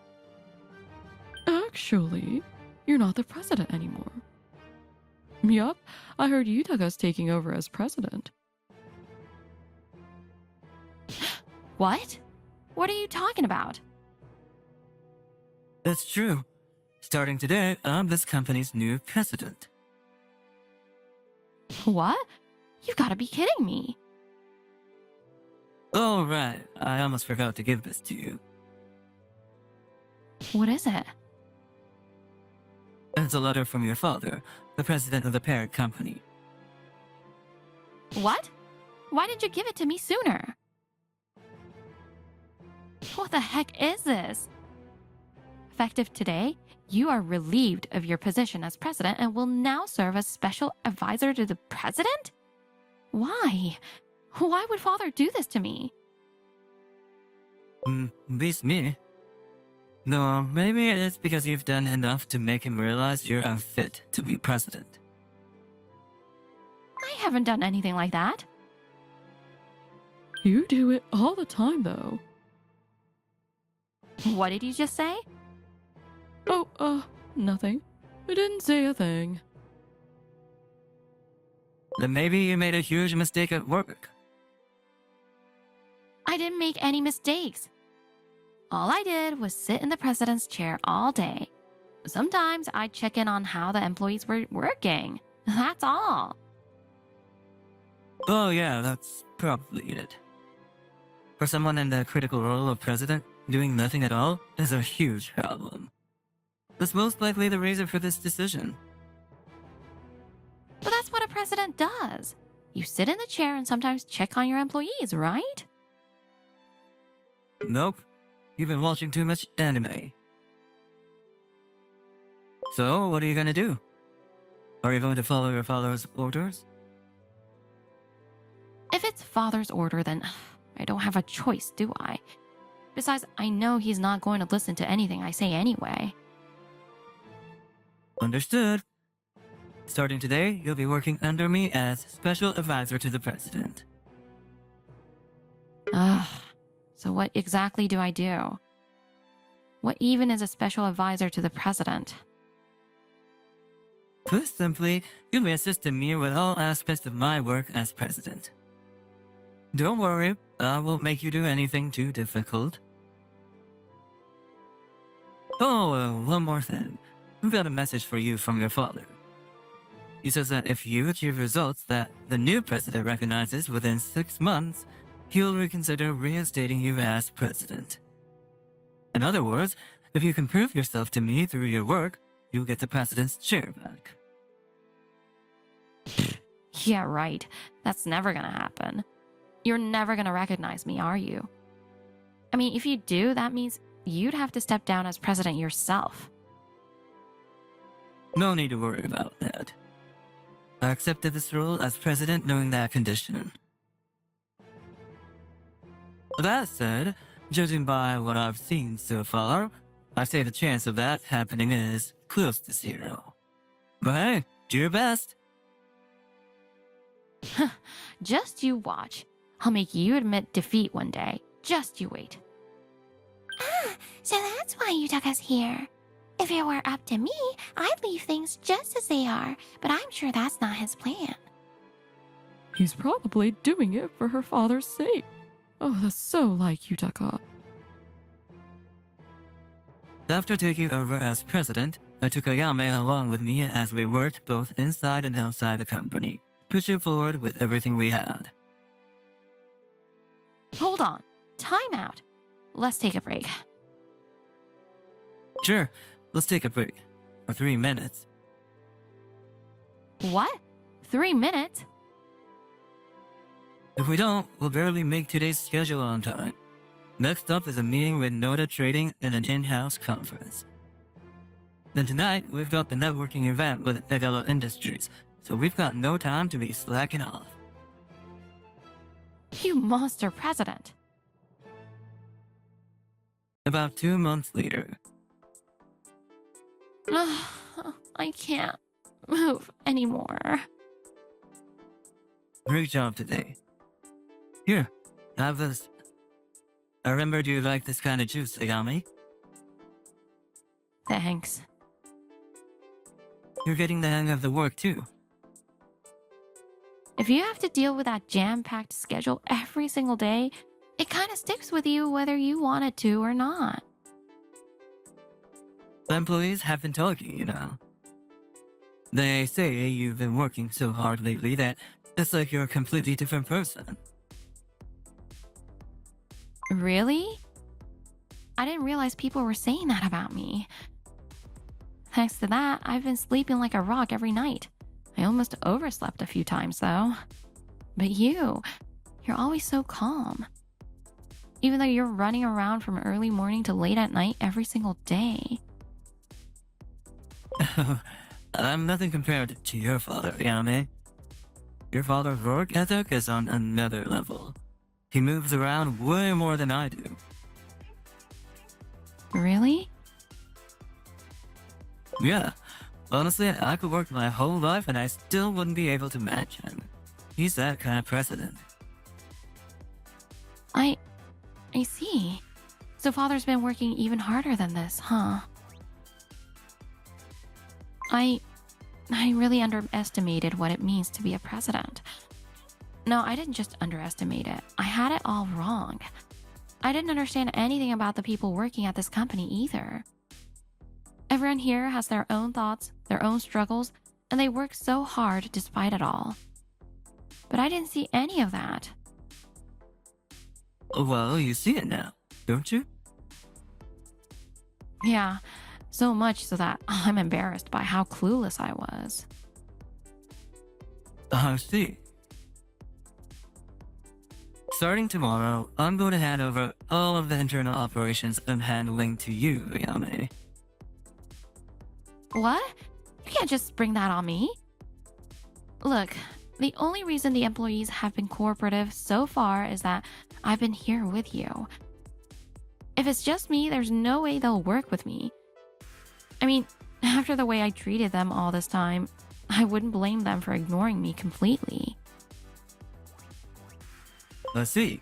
Actually, you're not the president anymore. Yup, I heard Yutaka's taking over as president. What? What are you talking about? That's true. Starting today, I'm this company's new president. What? You gotta be kidding me. Oh, right. I almost forgot to give this to you. What is it? It's a letter from your father, the president of the parent company. What? Why didn't you give it to me sooner? What the heck is this? Effective today, you are relieved of your position as president and will now serve as special advisor to the president? Why? Why would father do this to me? Beats me. No, maybe it's because you've done enough to make him realize you're unfit to be president. I haven't done anything like that. You do it all the time, though. What did you just say? Oh, nothing. I didn't say a thing. Then maybe you made a huge mistake at work. I didn't make any mistakes. All I did was sit in the president's chair all day. Sometimes I'd check in on how the employees were working. That's all. Oh yeah, that's probably it. For someone in the critical role of president, doing nothing at all is a huge problem. That's most likely the reason for this decision. But that's what a president does. You sit in the chair and sometimes check on your employees, right? Nope. You've been watching too much anime. So, what are you gonna do? Are you going to follow your father's orders? If it's father's order, then I don't have a choice, do I? Besides, I know he's not going to listen to anything I say anyway. Understood. Starting today, you'll be working under me as special advisor to the president. So what exactly do I do? What even is a special advisor to the president? Put simply, you'll be assisting me with all aspects of my work as president. Don't worry, I won't make you do anything too difficult. Oh, one more thing. We've got a message for you from your father. He says that if you achieve results that the new president recognizes within 6 months, he'll reconsider reinstating you as president. In other words, if you can prove yourself to me through your work, you'll get the president's chair back. Yeah, right. That's never gonna happen. You're never gonna recognize me, are you? I mean, if you do, that means you'd have to step down as president yourself. No need to worry about that. I accepted this role as president knowing that condition. That said, judging by what I've seen so far, I'd say the chance of that happening is close to 0. But hey, do your best. Just you watch. I'll make you admit defeat one day. Just you wait. Ah, so that's why you took us here. If it were up to me, I'd leave things just as they are, but I'm sure that's not his plan. He's probably doing it for her father's sake. Oh, that's so like Yutaka. After taking over as president, I took Ayame along with me as we worked both inside and outside the company, pushing forward with everything we had. Hold on. Time out. Let's take a break. Sure, let's take a break. For 3 minutes. What? 3 minutes? If we don't, we'll barely make today's schedule on time. Next up is a meeting with Noda Trading and an in-house conference. Then tonight, we've got the networking event with Egalo Industries, so we've got no time to be slacking off. You monster president. About 2 months later. I can't move anymore. Great job today. Here, have this. I remembered you like this kind of juice, Ayame. Thanks. You're getting the hang of the work too. If you have to deal with that jam-packed schedule every single day, it kind of sticks with you whether you want it to or not. The employees have been talking, you know. They say you've been working so hard lately that it's like you're a completely different person. Really? I didn't realize people were saying that about me. Thanks to that, I've been sleeping like a rock every night. I almost overslept a few times, though. But you're always so calm. Even though you're running around from early morning to late at night every single day. I'm nothing compared to your father, Ayame. Your father's work ethic is on another level. He moves around way more than I do. Really? Yeah. Honestly, I could work my whole life and I still wouldn't be able to match him. He's that kind of president. I see. So father's been working even harder than this, huh? I really underestimated what it means to be a president. No, I didn't just underestimate it. I had it all wrong. I didn't understand anything about the people working at this company either. Everyone here has their own thoughts, their own struggles, and they work so hard despite it all. But I didn't see any of that. Well, you see it now, don't you? Yeah, so much so that I'm embarrassed by how clueless I was. I see. Starting tomorrow, I'm going to hand over all of the internal operations I'm handling to you, Ayame. What? You can't just spring that on me. Look, the only reason the employees have been cooperative so far is that I've been here with you. If it's just me, there's no way they'll work with me. I mean, after the way I treated them all this time, I wouldn't blame them for ignoring me completely. I see.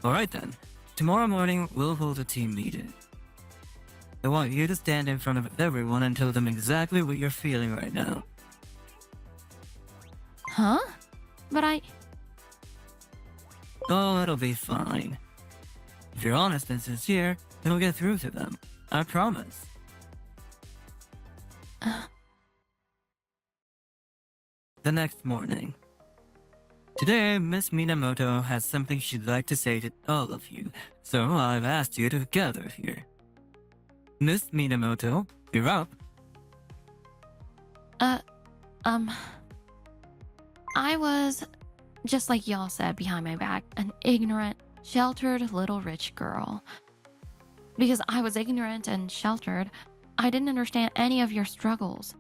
Alright then. Tomorrow morning, we'll hold a team meeting. I want you to stand in front of everyone and tell them exactly what you're feeling right now. Huh? But Oh, it'll be fine. If you're honest and sincere, it'll get through to them. I promise. The next morning. Today, Miss Minamoto has something she'd like to say to all of you, so I've asked you to gather here. Miss Minamoto, you're up. I was, just like y'all said behind my back, an ignorant, sheltered little rich girl. Because I was ignorant and sheltered, I didn't understand any of your struggles.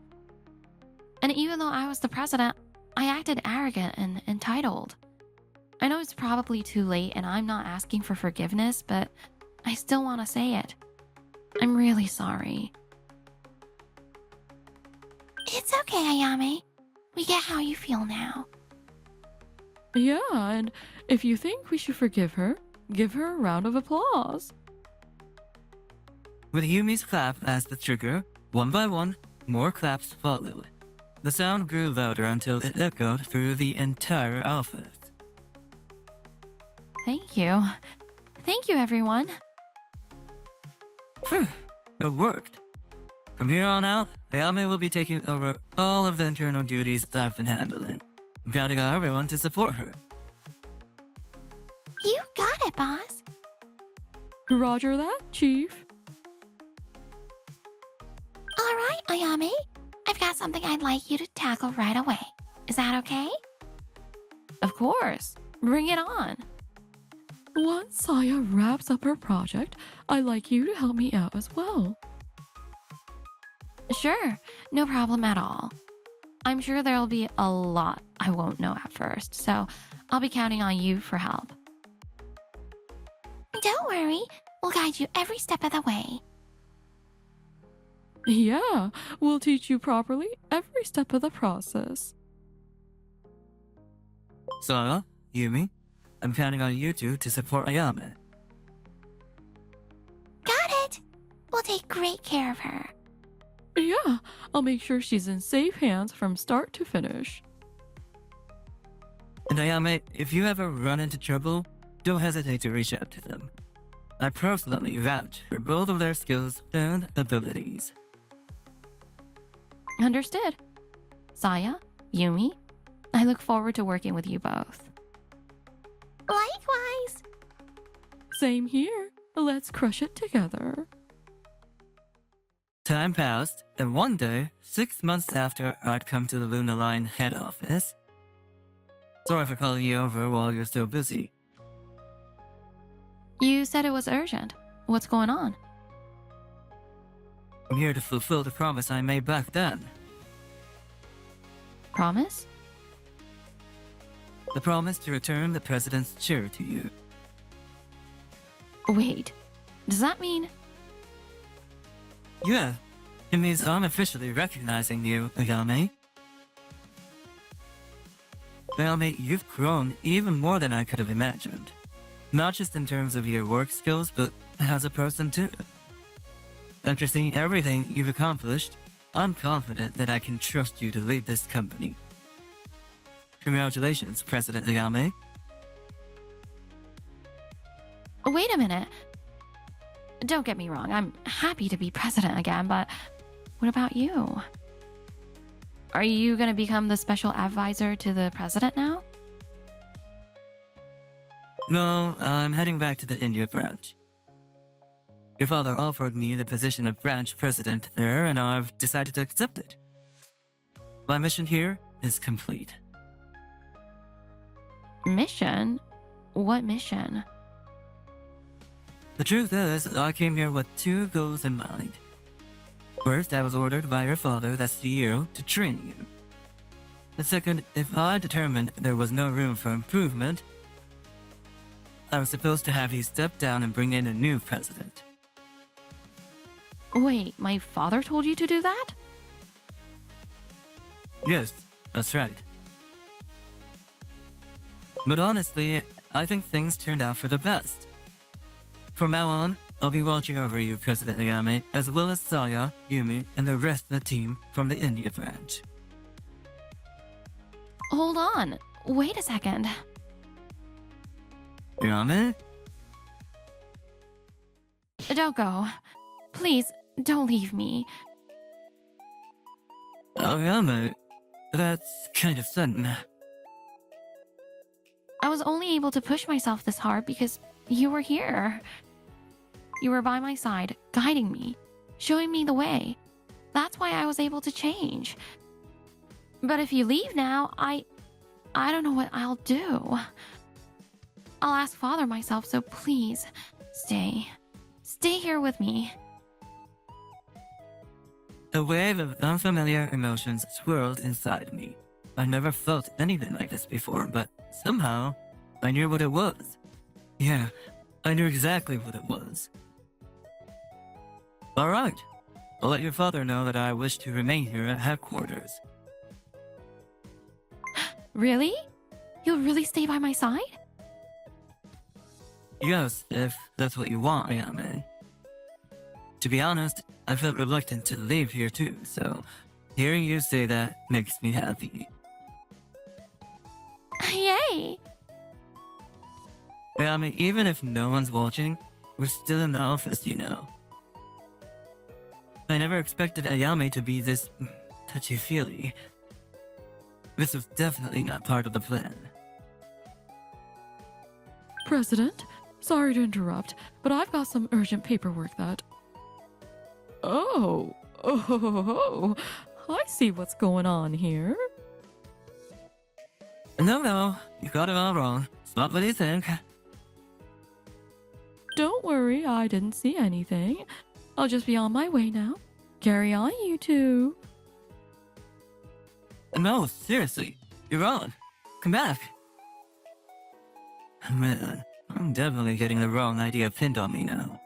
And even though I was the president, I acted arrogant and entitled. I know it's probably too late and I'm not asking for forgiveness, but I still want to say it. I'm really sorry. It's okay, Ayame. We get how you feel now. Yeah, and if you think we should forgive her, give her a round of applause. With Yumi's clap as the trigger, one by one, more claps followed. The sound grew louder until it echoed through the entire office. Thank you. Thank you, everyone. Phew, it worked. From here on out, Ayame will be taking over all of the internal duties that I've been handling. I'm counting on everyone to support her. You got it, boss. Roger that, Chief. All right, Ayame. I've got something I'd like you to tackle right away. Is that okay? Of course. Bring it on. Once Saya wraps up her project, I'd like you to help me out as well. Sure, no problem at all. I'm sure there'll be a lot I won't know at first, so I'll be counting on you for help. Don't worry. We'll guide you every step of the way. Yeah, we'll teach you properly every step of the process. Saya, Yumi, I'm counting on you two to support Ayame. Got it. We'll take great care of her. Yeah, I'll make sure she's in safe hands from start to finish. And Ayame, if you ever run into trouble, don't hesitate to reach out to them. I personally vouch for both of their skills and abilities. Understood. Saya, Yumi, I look forward to working with you both. Likewise. Same here. Let's crush it together. Time passed, and one day, 6 months after I'd come to the Luna Line head office. Sorry for calling you over while you're so busy. You said it was urgent. What's going on? I'm here to fulfill the promise I made back then. Promise? The promise to return the president's chair to you. Wait, does that mean... Yeah, it means I'm officially recognizing you, Ayame. Ayame, you've grown even more than I could have imagined. Not just in terms of your work skills, but as a person too. After seeing everything you've accomplished, I'm confident that I can trust you to lead this company. Congratulations, President Ayame. Wait a minute. Don't get me wrong, I'm happy to be president again, but what about you? Are you gonna become the special advisor to the president now? No, I'm heading back to the India branch. Your father offered me the position of branch president there, and I've decided to accept it. My mission here is complete. Mission? What mission? The truth is, I came here with 2 goals in mind. First, I was ordered by your father, the CEO, to train you. The second, if I determined there was no room for improvement, I was supposed to have you step down and bring in a new president. Wait, my father told you to do that? Yes, that's right. But honestly, I think things turned out for the best. From now on, I'll be watching over you, President Ayame, as well as Saya, Yumi, and the rest of the team from the India branch. Hold on. Wait a second. Ayame? Don't go. Please, don't leave me. Oh, yeah, that's kind of sudden. I was only able to push myself this hard because you were here. You were by my side, guiding me, showing me the way. That's why I was able to change. But if you leave now, I don't know what I'll do. I'll ask Father myself, so please, stay. Stay here with me. A wave of unfamiliar emotions swirled inside me. I never felt anything like this before, but somehow, I knew what it was. Yeah, I knew exactly what it was. Alright, I'll let your father know that I wish to remain here at headquarters. Really? You'll really stay by my side? Yes, if that's what you want, Ayame. To be honest, I felt reluctant to leave here too, so hearing you say that makes me happy. Yay! Ayame, even if no one's watching, we're still in the office, you know. I never expected Ayame to be this touchy-feely. This was definitely not part of the plan. President, sorry to interrupt, but I've got some urgent paperwork that... Oh, I see what's going on here. No, you got it all wrong. It's not what you think. Don't worry, I didn't see anything. I'll just be on my way now. Carry on, you two. No, seriously, you're on. Come back. Man, I'm definitely getting the wrong idea pinned on me now.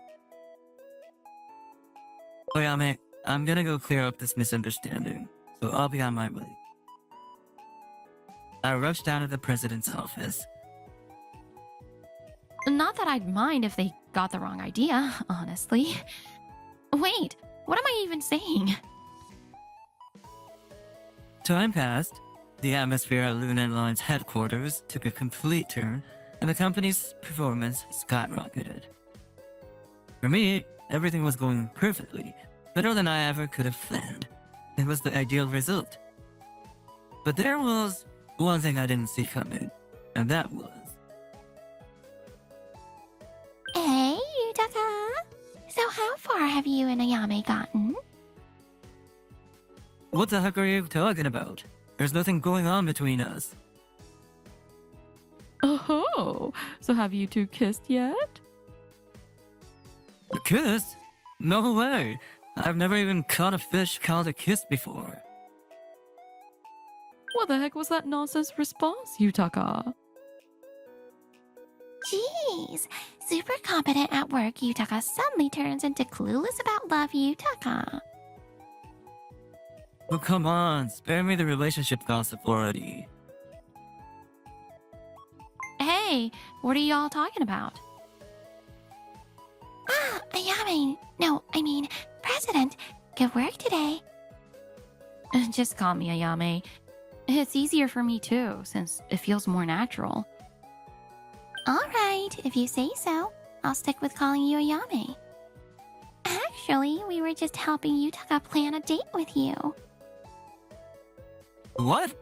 Oyame, I'm gonna go clear up this misunderstanding, so I'll be on my way. I rushed out of the president's office. Not that I'd mind if they got the wrong idea, honestly. Wait, what am I even saying? Time passed. The atmosphere at Luna Line's headquarters took a complete turn, and the company's performance skyrocketed. For me, everything was going perfectly, better than I ever could have planned. It was the ideal result. But there was one thing I didn't see coming, and that was... Hey, Yutaka. So how far have you and Ayame gotten? What the heck are you talking about? There's nothing going on between us. Oh, so have you two kissed yet? A kiss? No way! I've never even caught a fish called a kiss before. What the heck was that nonsense response, Yutaka? Jeez, super competent at work Yutaka suddenly turns into clueless about love Yutaka. Oh, come on, spare me the relationship gossip already. Hey, what are y'all talking about? Ah, Ayame. No, I mean, President. Good work today. Just call me Ayame. It's easier for me too, since it feels more natural. Alright, if you say so. I'll stick with calling you Ayame. Actually, we were just helping Yutaka plan a date with you. What?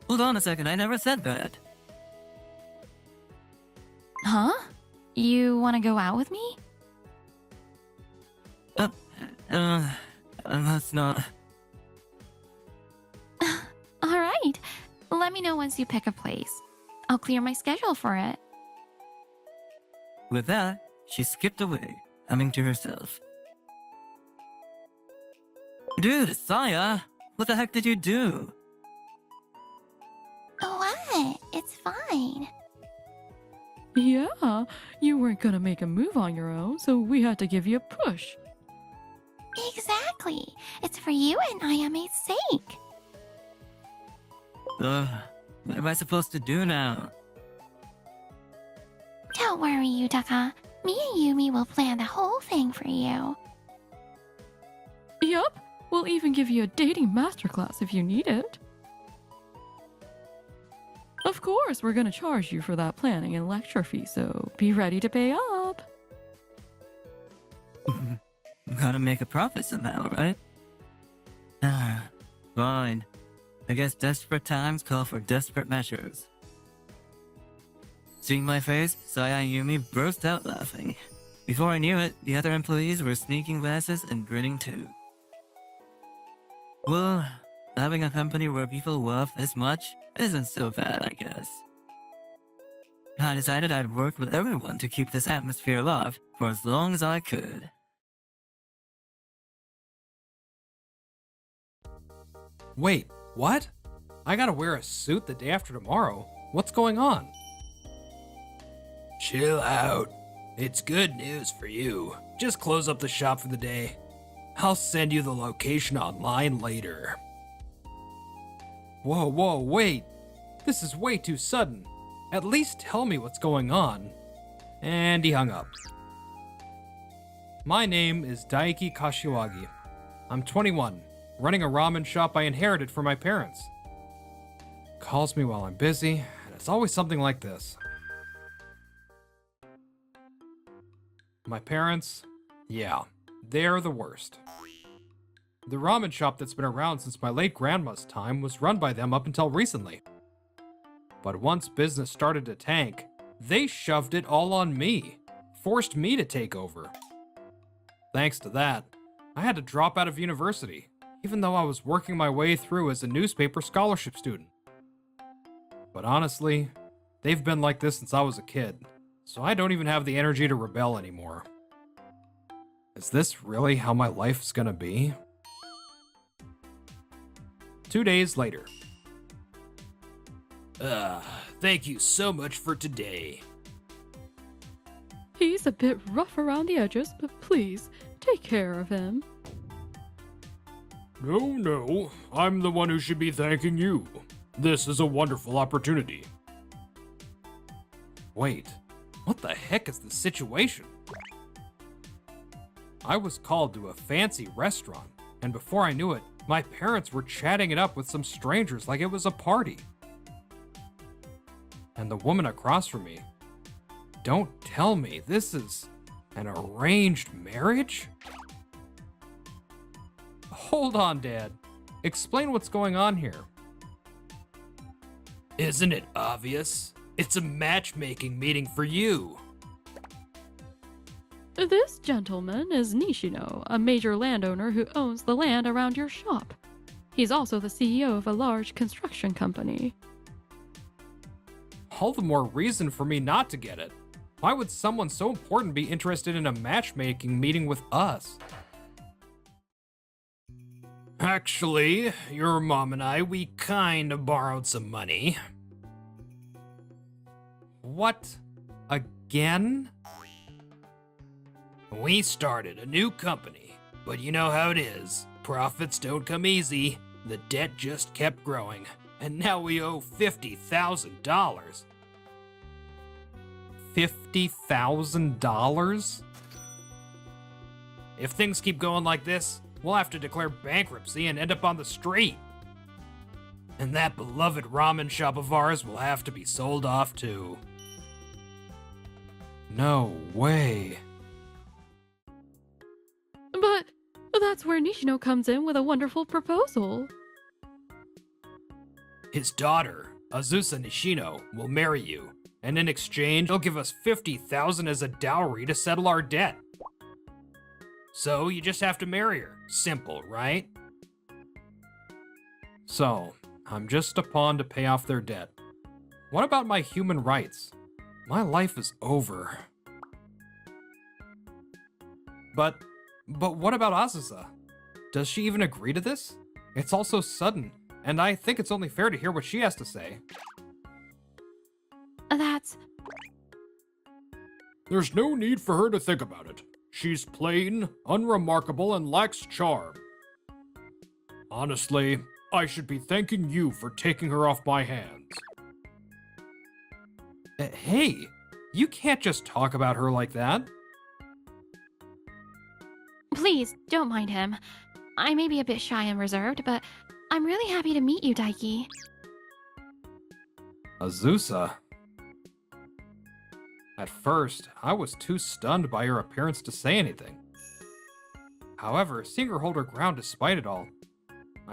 Hold on a second, I never said that. Huh? You want to go out with me? That's not... Alright, let me know once you pick a place. I'll clear my schedule for it. With that, she skipped away, humming to herself. Dude, Saya! What the heck did you do? What? It's fine. Yeah, you weren't gonna make a move on your own, so we had to give you a push. Exactly. It's for you and Ayame's sake. What am I supposed to do now? Don't worry, Yutaka. Me and Yumi will plan the whole thing for you. Yup, we'll even give you a dating masterclass if you need it. Of course, we're gonna charge you for that planning and lecture fee, so be ready to pay up. Gotta make a profit somehow, right? Fine. I guess desperate times call for desperate measures. Seeing my face, Saya and Yumi burst out laughing. Before I knew it, the other employees were sneaking glances and grinning too. Well, having a company where people laugh this much isn't so bad, I guess. I decided I'd work with everyone to keep this atmosphere alive for as long as I could. Wait, what? I gotta wear a suit the day after tomorrow. What's going on? Chill out. It's good news for you. Just close up the shop for the day. I'll send you the location online later. Whoa, wait. This is way too sudden. At least tell me what's going on. And he hung up. My name is Daiki Kashiwagi. I'm 21, running a ramen shop I inherited from my parents. Calls me while I'm busy, and it's always something like this. My parents, yeah, they're the worst. The ramen shop that's been around since my late grandma's time was run by them up until recently. But once business started to tank, they shoved it all on me, forced me to take over. Thanks to that, I had to drop out of university, even though I was working my way through as a newspaper scholarship student. But honestly, they've been like this since I was a kid, so I don't even have the energy to rebel anymore. Is this really how my life's gonna be? 2 days later. Thank you so much for today. He's a bit rough around the edges, but please, take care of him. No, I'm the one who should be thanking you. This is a wonderful opportunity. Wait, what the heck is the situation? I was called to a fancy restaurant, and before I knew it, my parents were chatting it up with some strangers like it was a party. And the woman across from me, don't tell me this is an arranged marriage? Hold on, Dad. Explain what's going on here. Isn't it obvious? It's a matchmaking meeting for you. This gentleman is Nishino, a major landowner who owns the land around your shop. He's also the CEO of a large construction company. All the more reason for me not to get it. Why would someone so important be interested in a matchmaking meeting with us? Actually, your mom and I, we kinda borrowed some money. What? Again? We started a new company, but you know how it is. Profits don't come easy. The debt just kept growing, and now we owe $50,000. $50,000? If things keep going like this, we'll have to declare bankruptcy and end up on the street. And that beloved ramen shop of ours will have to be sold off too. No way. But that's where Nishino comes in with a wonderful proposal. His daughter, Azusa Nishino, will marry you, and in exchange, he'll give us $50,000 as a dowry to settle our debt. So you just have to marry her. Simple, right? So, I'm just a pawn to pay off their debt. What about my human rights? My life is over. But what about Azusa? Does she even agree to this? It's all so sudden, and I think it's only fair to hear what she has to say. That's... There's no need for her to think about it. She's plain, unremarkable, and lacks charm. Honestly, I should be thanking you for taking her off my hands. Hey, you can't just talk about her like that. Please, don't mind him. I may be a bit shy and reserved, but I'm really happy to meet you, Daiki. Azusa. At first, I was too stunned by her appearance to say anything. However, seeing her hold her ground despite it all,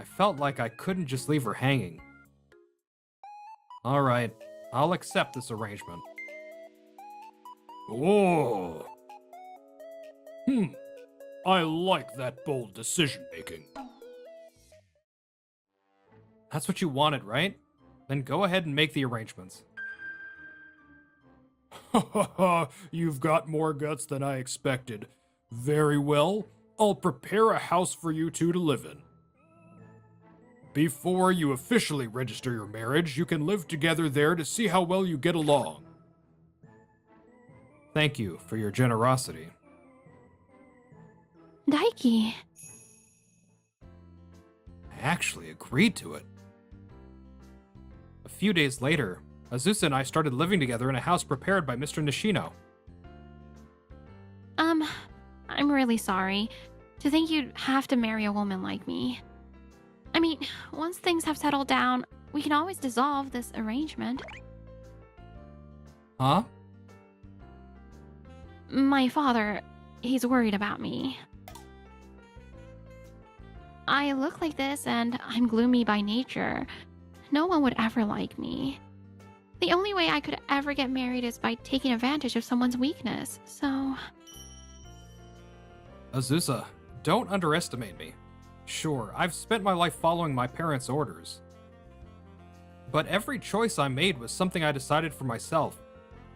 I felt like I couldn't just leave her hanging. Alright, I'll accept this arrangement. Oh. I like that bold decision-making. That's what you wanted, right? Then go ahead and make the arrangements. Ha ha ha, you've got more guts than I expected. Very well, I'll prepare a house for you two to live in. Before you officially register your marriage, you can live together there to see how well you get along. Thank you for your generosity. Daiki. I actually agreed to it. A few days later, Azusa and I started living together in a house prepared by Mr. Nishino. I'm really sorry. To think you'd have to marry a woman like me. I mean, once things have settled down, we can always dissolve this arrangement. Huh? My father, he's worried about me. I look like this and I'm gloomy by nature. No one would ever like me. The only way I could ever get married is by taking advantage of someone's weakness, so... Azusa, don't underestimate me. Sure, I've spent my life following my parents' orders. But every choice I made was something I decided for myself.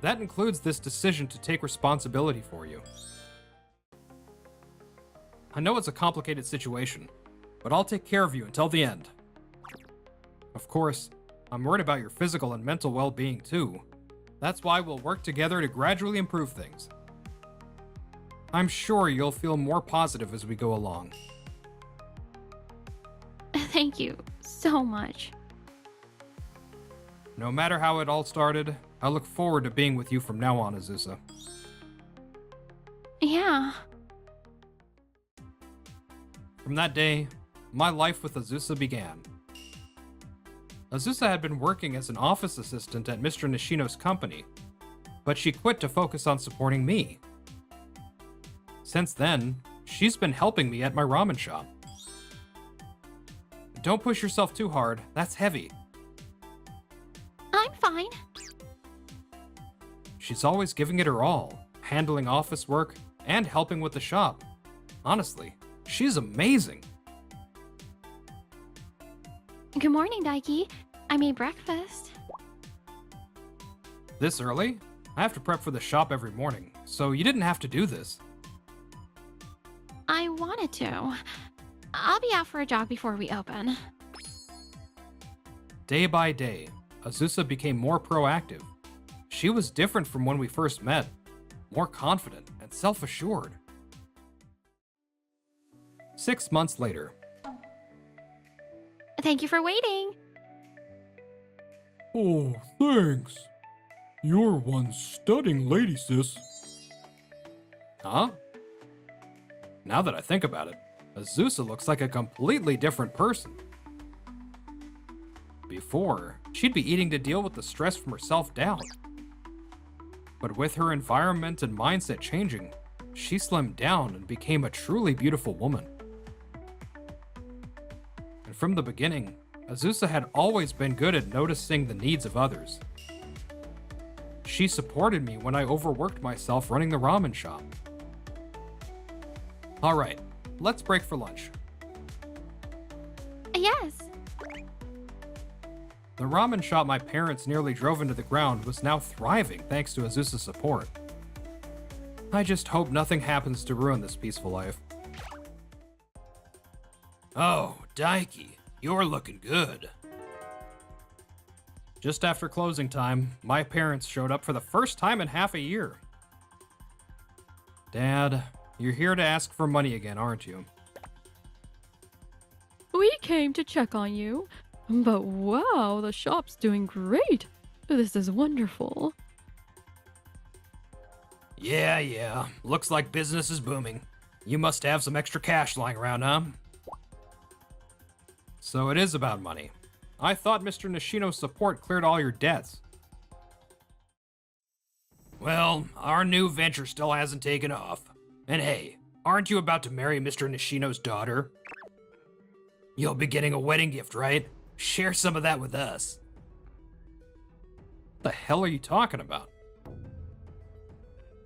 That includes this decision to take responsibility for you. I know it's a complicated situation, but I'll take care of you until the end. Of course, I'm worried about your physical and mental well-being too. That's why we'll work together to gradually improve things. I'm sure you'll feel more positive as we go along. Thank you so much. No matter how it all started, I look forward to being with you from now on, Azusa. Yeah. From that day, my life with Azusa began. Azusa had been working as an office assistant at Mr. Nishino's company, but she quit to focus on supporting me. Since then, she's been helping me at my ramen shop. Don't push yourself too hard, that's heavy. I'm fine. She's always giving it her all, handling office work and helping with the shop. Honestly, she's amazing. Good morning, Daiki. I made breakfast. This early? I have to prep for the shop every morning, so you didn't have to do this. I wanted to. I'll be out for a jog before we open. Day by day, Azusa became more proactive. She was different from when we first met, more confident and self-assured. 6 months later. Thank you for waiting. Oh, thanks. You're one stunning lady, sis. Huh? Now that I think about it, Azusa looks like a completely different person. Before, she'd be eating to deal with the stress from her self-doubt. But with her environment and mindset changing, she slimmed down and became a truly beautiful woman. And from the beginning, Azusa had always been good at noticing the needs of others. She supported me when I overworked myself running the ramen shop. Alright, let's break for lunch. Yes. The ramen shop my parents nearly drove into the ground was now thriving thanks to Azusa's support. I just hope nothing happens to ruin this peaceful life. Oh, Daiki, you're looking good. Just after closing time, my parents showed up for the first time in half a year. Dad, you're here to ask for money again, aren't you? We came to check on you, but wow, the shop's doing great. This is wonderful. Yeah. Looks like business is booming. You must have some extra cash lying around, huh? So it is about money. I thought Mr. Nishino's support cleared all your debts. Well, our new venture still hasn't taken off. And hey, aren't you about to marry Mr. Nishino's daughter? You'll be getting a wedding gift, right? Share some of that with us. The hell are you talking about?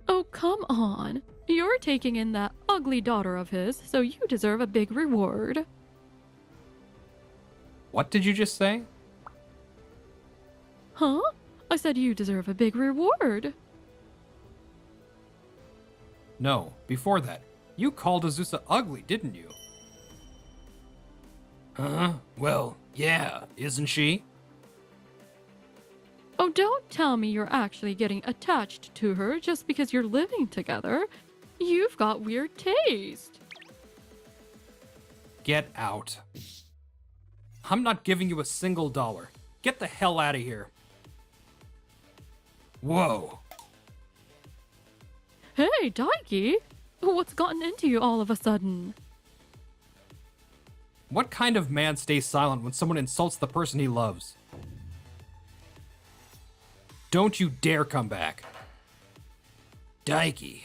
Oh, come on. You're taking in that ugly daughter of his, so you deserve a big reward. What did you just say? Huh? I said you deserve a big reward. No, before that, you called Azusa ugly, didn't you? Huh? Well, yeah, isn't she? Oh, don't tell me you're actually getting attached to her just because you're living together. You've got weird taste. Get out. I'm not giving you a single dollar. Get the hell out of here. Whoa. Hey, Daiki! What's gotten into you all of a sudden? What kind of man stays silent when someone insults the person he loves? Don't you dare come back. Daiki.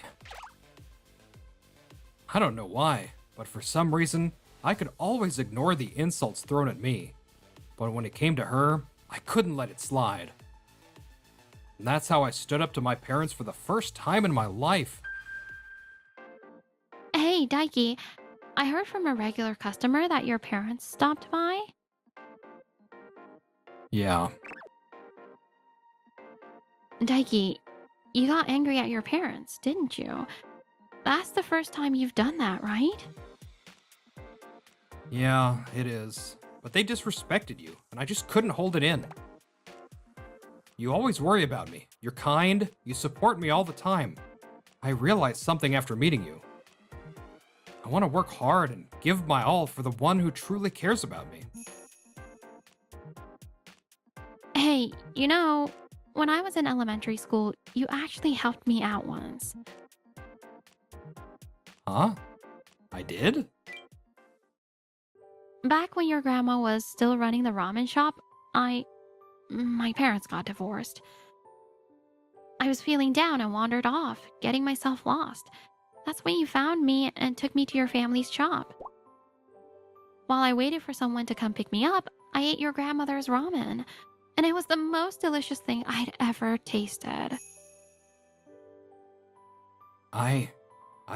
I don't know why, but for some reason, I could always ignore the insults thrown at me. But when it came to her, I couldn't let it slide. And that's how I stood up to my parents for the first time in my life. Hey, Daiki, I heard from a regular customer that your parents stopped by. Yeah. Daiki, you got angry at your parents, didn't you? That's the first time you've done that, right? Yeah, it is. But they disrespected you, and I just couldn't hold it in. You always worry about me. You're kind. You support me all the time. I realized something after meeting you. I want to work hard and give my all for the one who truly cares about me. Hey, you know, when I was in elementary school, you actually helped me out once. Huh? I did? Back when your grandma was still running the ramen shop, my parents got divorced. I was feeling down and wandered off, getting myself lost. That's when you found me and took me to your family's shop. While I waited for someone to come pick me up, I ate your grandmother's ramen, and it was the most delicious thing I'd ever tasted. I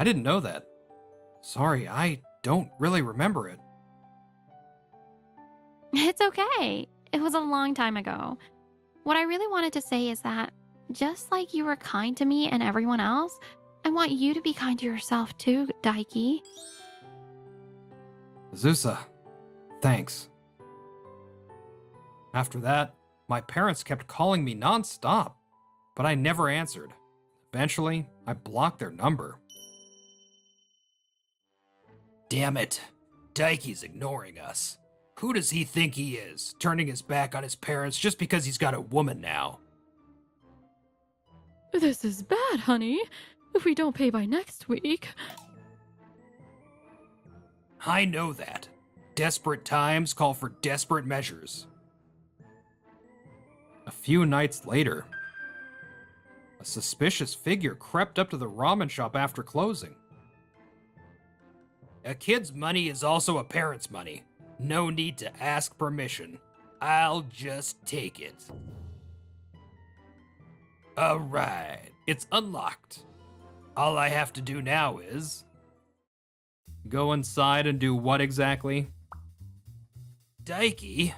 didn't know that. Sorry, I don't really remember it. It's okay. It was a long time ago. What I really wanted to say is that, just like you were kind to me and everyone else, I want you to be kind to yourself too, Daiki. Azusa, thanks. After that, my parents kept calling me non-stop, but I never answered. Eventually, I blocked their number. Damn it. Daiki's ignoring us. Who does he think he is, turning his back on his parents just because he's got a woman now? This is bad, honey. If we don't pay by next week... I know that. Desperate times call for desperate measures. A few nights later, a suspicious figure crept up to the ramen shop after closing. A kid's money is also a parent's money. No need to ask permission. I'll just take it. Alright, it's unlocked. All I have to do now is... go inside and do what exactly? Daiki?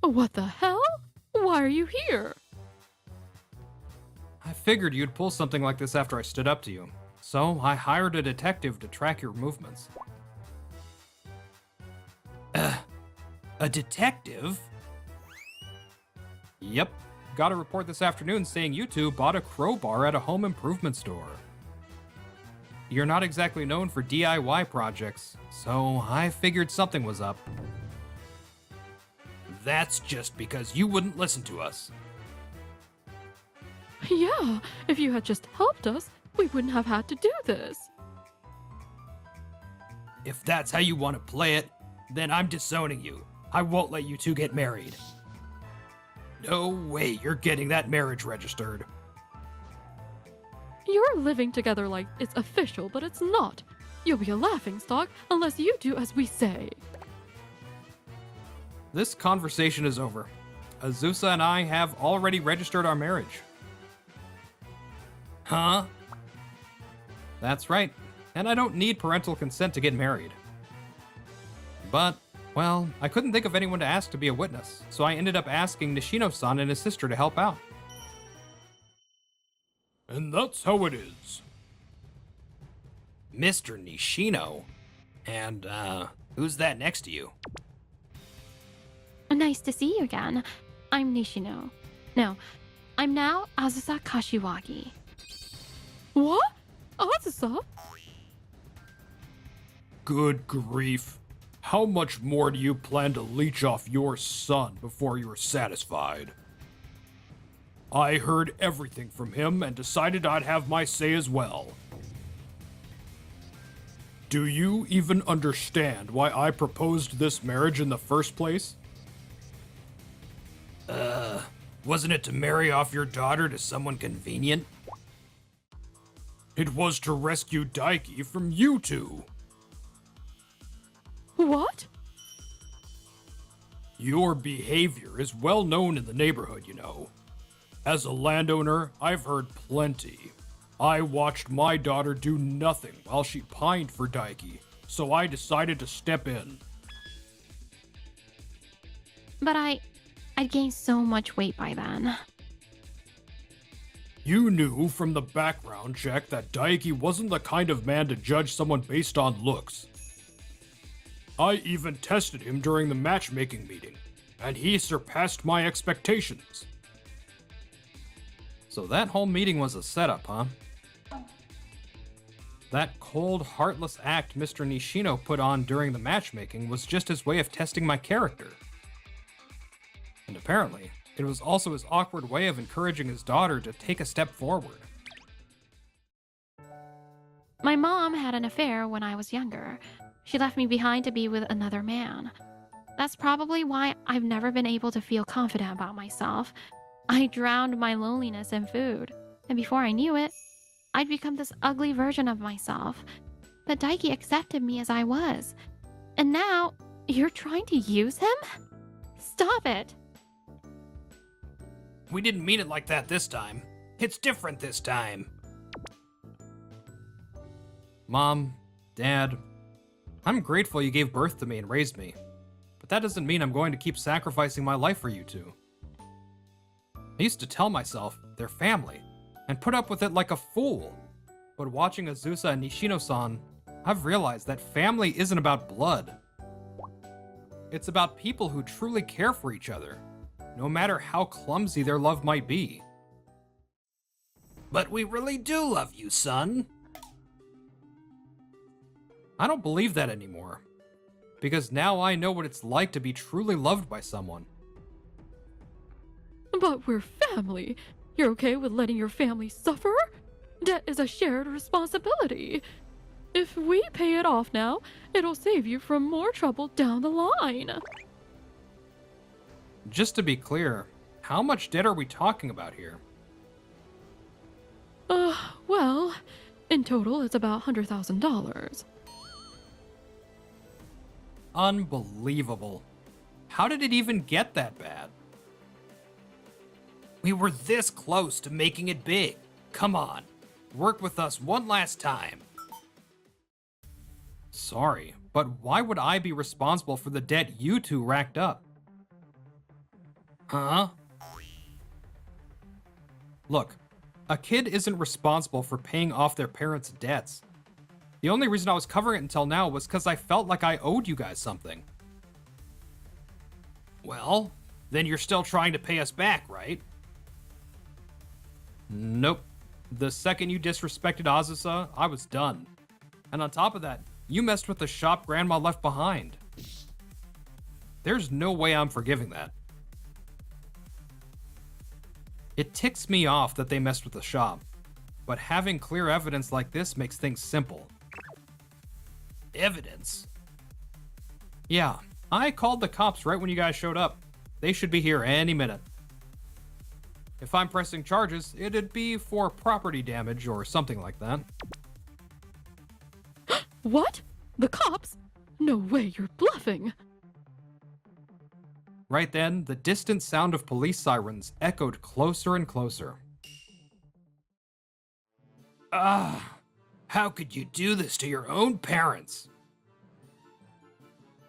What the hell? Why are you here? I figured you'd pull something like this after I stood up to you. So I hired a detective to track your movements. A detective? Yep. Got a report this afternoon saying you two bought a crowbar at a home improvement store. You're not exactly known for DIY projects, so I figured something was up. That's just because you wouldn't listen to us. Yeah, if you had just helped us, we wouldn't have had to do this. If that's how you want to play it, then I'm disowning you. I won't let you two get married. No way you're getting that marriage registered. You're living together like it's official, but it's not. You'll be a laughingstock unless you do as we say. This conversation is over. Azusa and I have already registered our marriage. Huh? That's right. And I don't need parental consent to get married. But, well, I couldn't think of anyone to ask to be a witness, so I ended up asking Nishino-san and his sister to help out. And that's how it is. Mr. Nishino? And, who's that next to you? Nice to see you again. I'm Nishino. No, I'm now Azusa Kashiwagi. What? Azusa? Good grief. How much more do you plan to leech off your son before you're satisfied? I heard everything from him and decided I'd have my say as well. Do you even understand why I proposed this marriage in the first place? Wasn't it to marry off your daughter to someone convenient? It was to rescue Daiki from you two. What? Your behavior is well known in the neighborhood, you know. As a landowner, I've heard plenty. I watched my daughter do nothing while she pined for Daiki, so I decided to step in. But I'd gained so much weight by then. You knew from the background check that Daiki wasn't the kind of man to judge someone based on looks. I even tested him during the matchmaking meeting, and he surpassed my expectations. So that whole meeting was a setup, huh? That cold, heartless act Mr. Nishino put on during the matchmaking was just his way of testing my character. And apparently, it was also his awkward way of encouraging his daughter to take a step forward. My mom had an affair when I was younger. She left me behind to be with another man. That's probably why I've never been able to feel confident about myself. I drowned my loneliness in food, and before I knew it, I'd become this ugly version of myself. But Daiki accepted me as I was. And now, you're trying to use him? Stop it! We didn't mean it like that this time. It's different this time. Mom, Dad, I'm grateful you gave birth to me and raised me. But that doesn't mean I'm going to keep sacrificing my life for you two. I used to tell myself they're family and put up with it like a fool. But watching Azusa and Nishino-san, I've realized that family isn't about blood. It's about people who truly care for each other, no matter how clumsy their love might be. But we really do love you, son. I don't believe that anymore, because now I know what it's like to be truly loved by someone. But we're family. You're okay with letting your family suffer? Debt is a shared responsibility. If we pay it off now, it'll save you from more trouble down the line. Just to be clear, how much debt are we talking about here? Well, in total it's about $100,000. Unbelievable. How did it even get that bad? We were this close to making it big. Come on, work with us one last time. Sorry, but why would I be responsible for the debt you two racked up? Huh? Look, a kid isn't responsible for paying off their parents' debts. The only reason I was covering it until now was because I felt like I owed you guys something. Well, then you're still trying to pay us back, right? Nope. The second you disrespected Azusa, I was done. And on top of that, you messed with the shop Grandma left behind. There's no way I'm forgiving that. It ticks me off that they messed with the shop, but having clear evidence like this makes things simple. Evidence? Yeah, I called the cops right when you guys showed up. They should be here any minute. If I'm pressing charges, it'd be for property damage or something like that. What? The cops? No way, you're bluffing. Right then, the distant sound of police sirens echoed closer and closer. Ah, how could you do this to your own parents?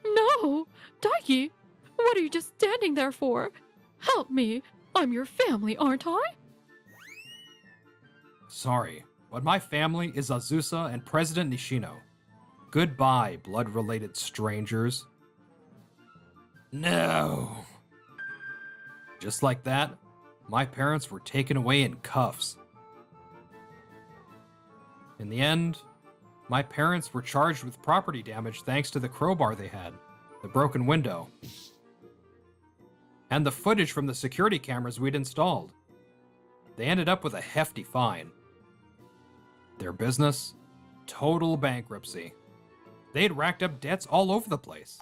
No! Daiki, what are you just standing there for? Help me! I'm your family, aren't I? Sorry, but my family is Azusa and President Nishino. Goodbye, blood-related strangers. No. Just like that, my parents were taken away in cuffs. In the end, my parents were charged with property damage thanks to the crowbar they had, the broken window, and the footage from the security cameras we'd installed. They ended up with a hefty fine. Their business? Total bankruptcy. They'd racked up debts all over the place.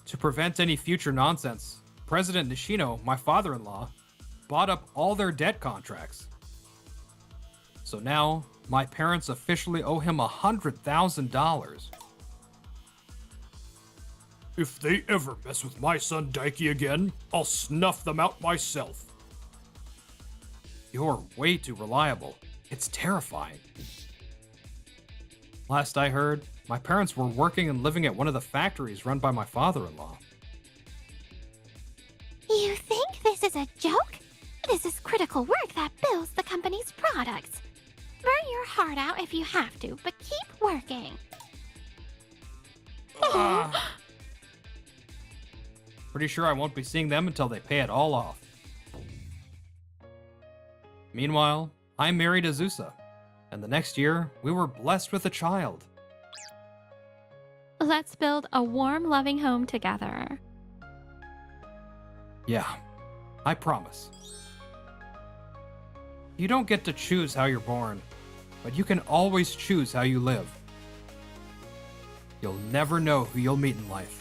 To prevent any future nonsense, President Nishino, my father-in-law, bought up all their debt contracts. So now, my parents officially owe him $100,000. If they ever mess with my son Daiki again, I'll snuff them out myself. You're way too reliable. It's terrifying. Last I heard, my parents were working and living at one of the factories run by my father-in-law. You think this is a joke? This is critical work that builds the company's products. Burn your heart out if you have to, but keep working. Pretty sure I won't be seeing them until they pay it all off. Meanwhile, I married Azusa, and the next year, we were blessed with a child. Let's build a warm, loving home together. Yeah, I promise. You don't get to choose how you're born, but you can always choose how you live. You'll never know who you'll meet in life.